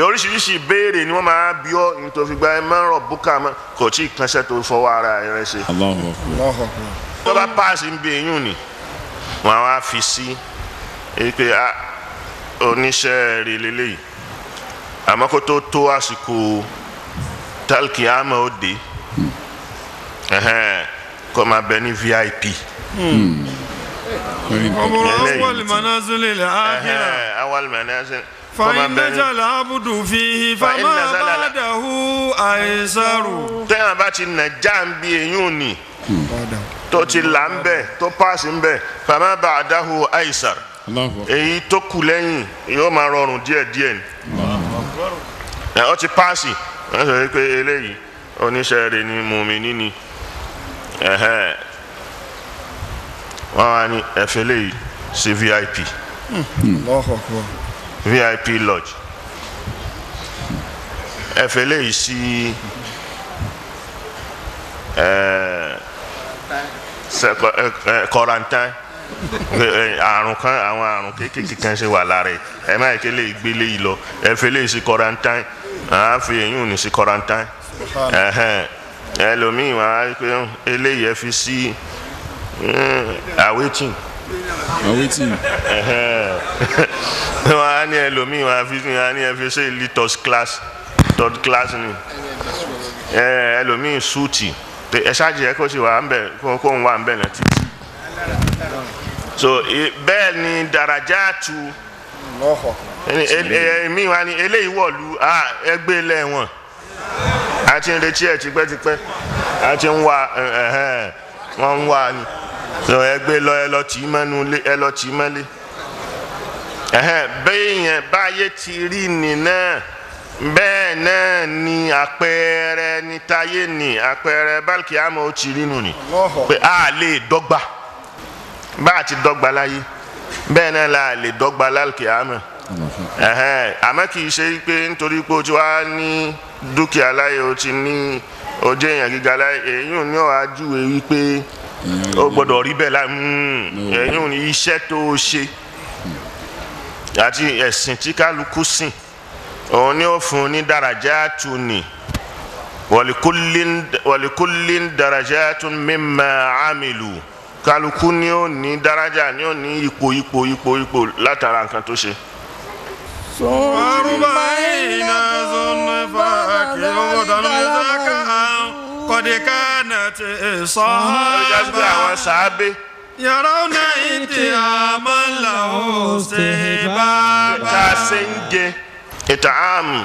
B: oríṣiríṣi ìbéèrè ni wọ́n máa bí ọ́ nítorí gba ẹ máa ń rọ̀ búkà mọ́ kò tí ì kánṣẹ́ tó fọwọ́ ara rẹ̀ ṣe. tó bá páàsì ń bí eyín ni wọ́n á wá fi sí pé oníṣẹ́ rẹ̀ lélẹ́yìí àmọ́ kó tó àsìkò talkiyama ó dé kó máa bẹ ní VIP.
C: awal manazil al-akhirah
B: awal manazil.
C: فإن نزل عبد فيه فما بعده أيسر.
B: tẹ́yàn bá ti nà já ń bí eyín ni tó ti là ń bẹ̀ tó paasi ń bẹ̀ فما بعده أيسر èyí tó kù lẹ́yìn yóò máa rọrùn díẹ̀díẹ̀ ni ó ti paasi wọ́n sọ pé eléyìí oníṣẹ́ rẹ̀ ni mùmínì ni wọ́n wá ní ẹ̀fẹ́ léyìí sí VIP. VIP lodge ẹ̀fẹ̀ léyìí sí quarantine àrùn kan àwọn àrùn kéékèèké kan ṣe wà lára ẹ má yẹ kí léyìí gbé léyìí lọ ẹ̀fẹ̀ léyìí sí quarantine àá fi èyí ò ní sí quarantine ẹlòmíì wọn á pé eléyìí ẹ fi sí awaiting. wọn á ní ẹlòmíì wọn á ní ẹfi ṣe litos class third class ni ẹlòmíì súùtì ẹ ṣáàjì ẹ kó sì wà ń bẹ kó ń wà ń bẹ náà títí. so bẹ́ẹ̀ ni darajatu èmi wà ní eléyìí wọ̀lú ẹgbẹ́ lẹ́wọ̀n àti ń retí ẹ̀ tipẹ́tipẹ́ àti ń wà wọ́n ń wà ní so ẹgbẹ́ lọ ẹ lọ tì í mẹ́nu lé ẹ lọ tì í mẹ́lé bẹ́ẹ̀ yẹn báyé ti rí ni náà bẹ́ẹ̀ náà ni àpẹẹrẹ ní táyé ni àpẹẹrẹ bálkì àmọ́ ó ti rí nù ni pé a lè dọ́gba bá a ti dọ́gba láyé bẹ́ẹ̀ náà la lè dọ́gba lálkì àmọ́ àmọ́ kì í ṣe pé nítorí pé o ti wá ní dúkìá láyé o ti ní ojú èèyàn gíga láyé èyí ò ní ọ̀hà júwe wípé ó gbọ́dọ̀ rí bẹ́ẹ̀ láì èyí ò ní iṣẹ́ tó o ṣe àti ẹ̀sìn tí kálukú sìn òun ni ó fún ní darajatu ni walikullin darajatun mimma amilu kálukú ni ó ní daraja ni ó ní ipò látara nǹkan tó ṣe.
C: وأربعين ظنفاك يوضن زكاة قد كانت الصحابة يرون اتهاما له استهبابا.
B: kásẹ̀ǹjẹ ìtààmù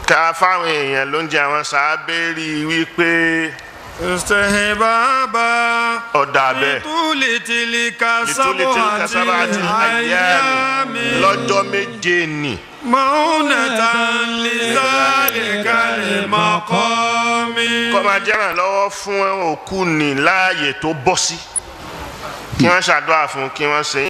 B: ká fáwọn èèyàn ló ń jẹ àwọn sàábé rí i wípé
C: استهبابا
B: ọ̀dà bẹ́ẹ̀
C: لطول تلك
B: sábàtì
C: سبعة
B: àyàmì lọ́jọ́ méje ni.
C: مؤونة لذلك المقام.
B: kọ́ máa jẹ́ràn lọ́wọ́ fún òkú ni láàyè tó bọ́ sí kí wọ́n ṣàdúrà fún kí wọ́n ṣe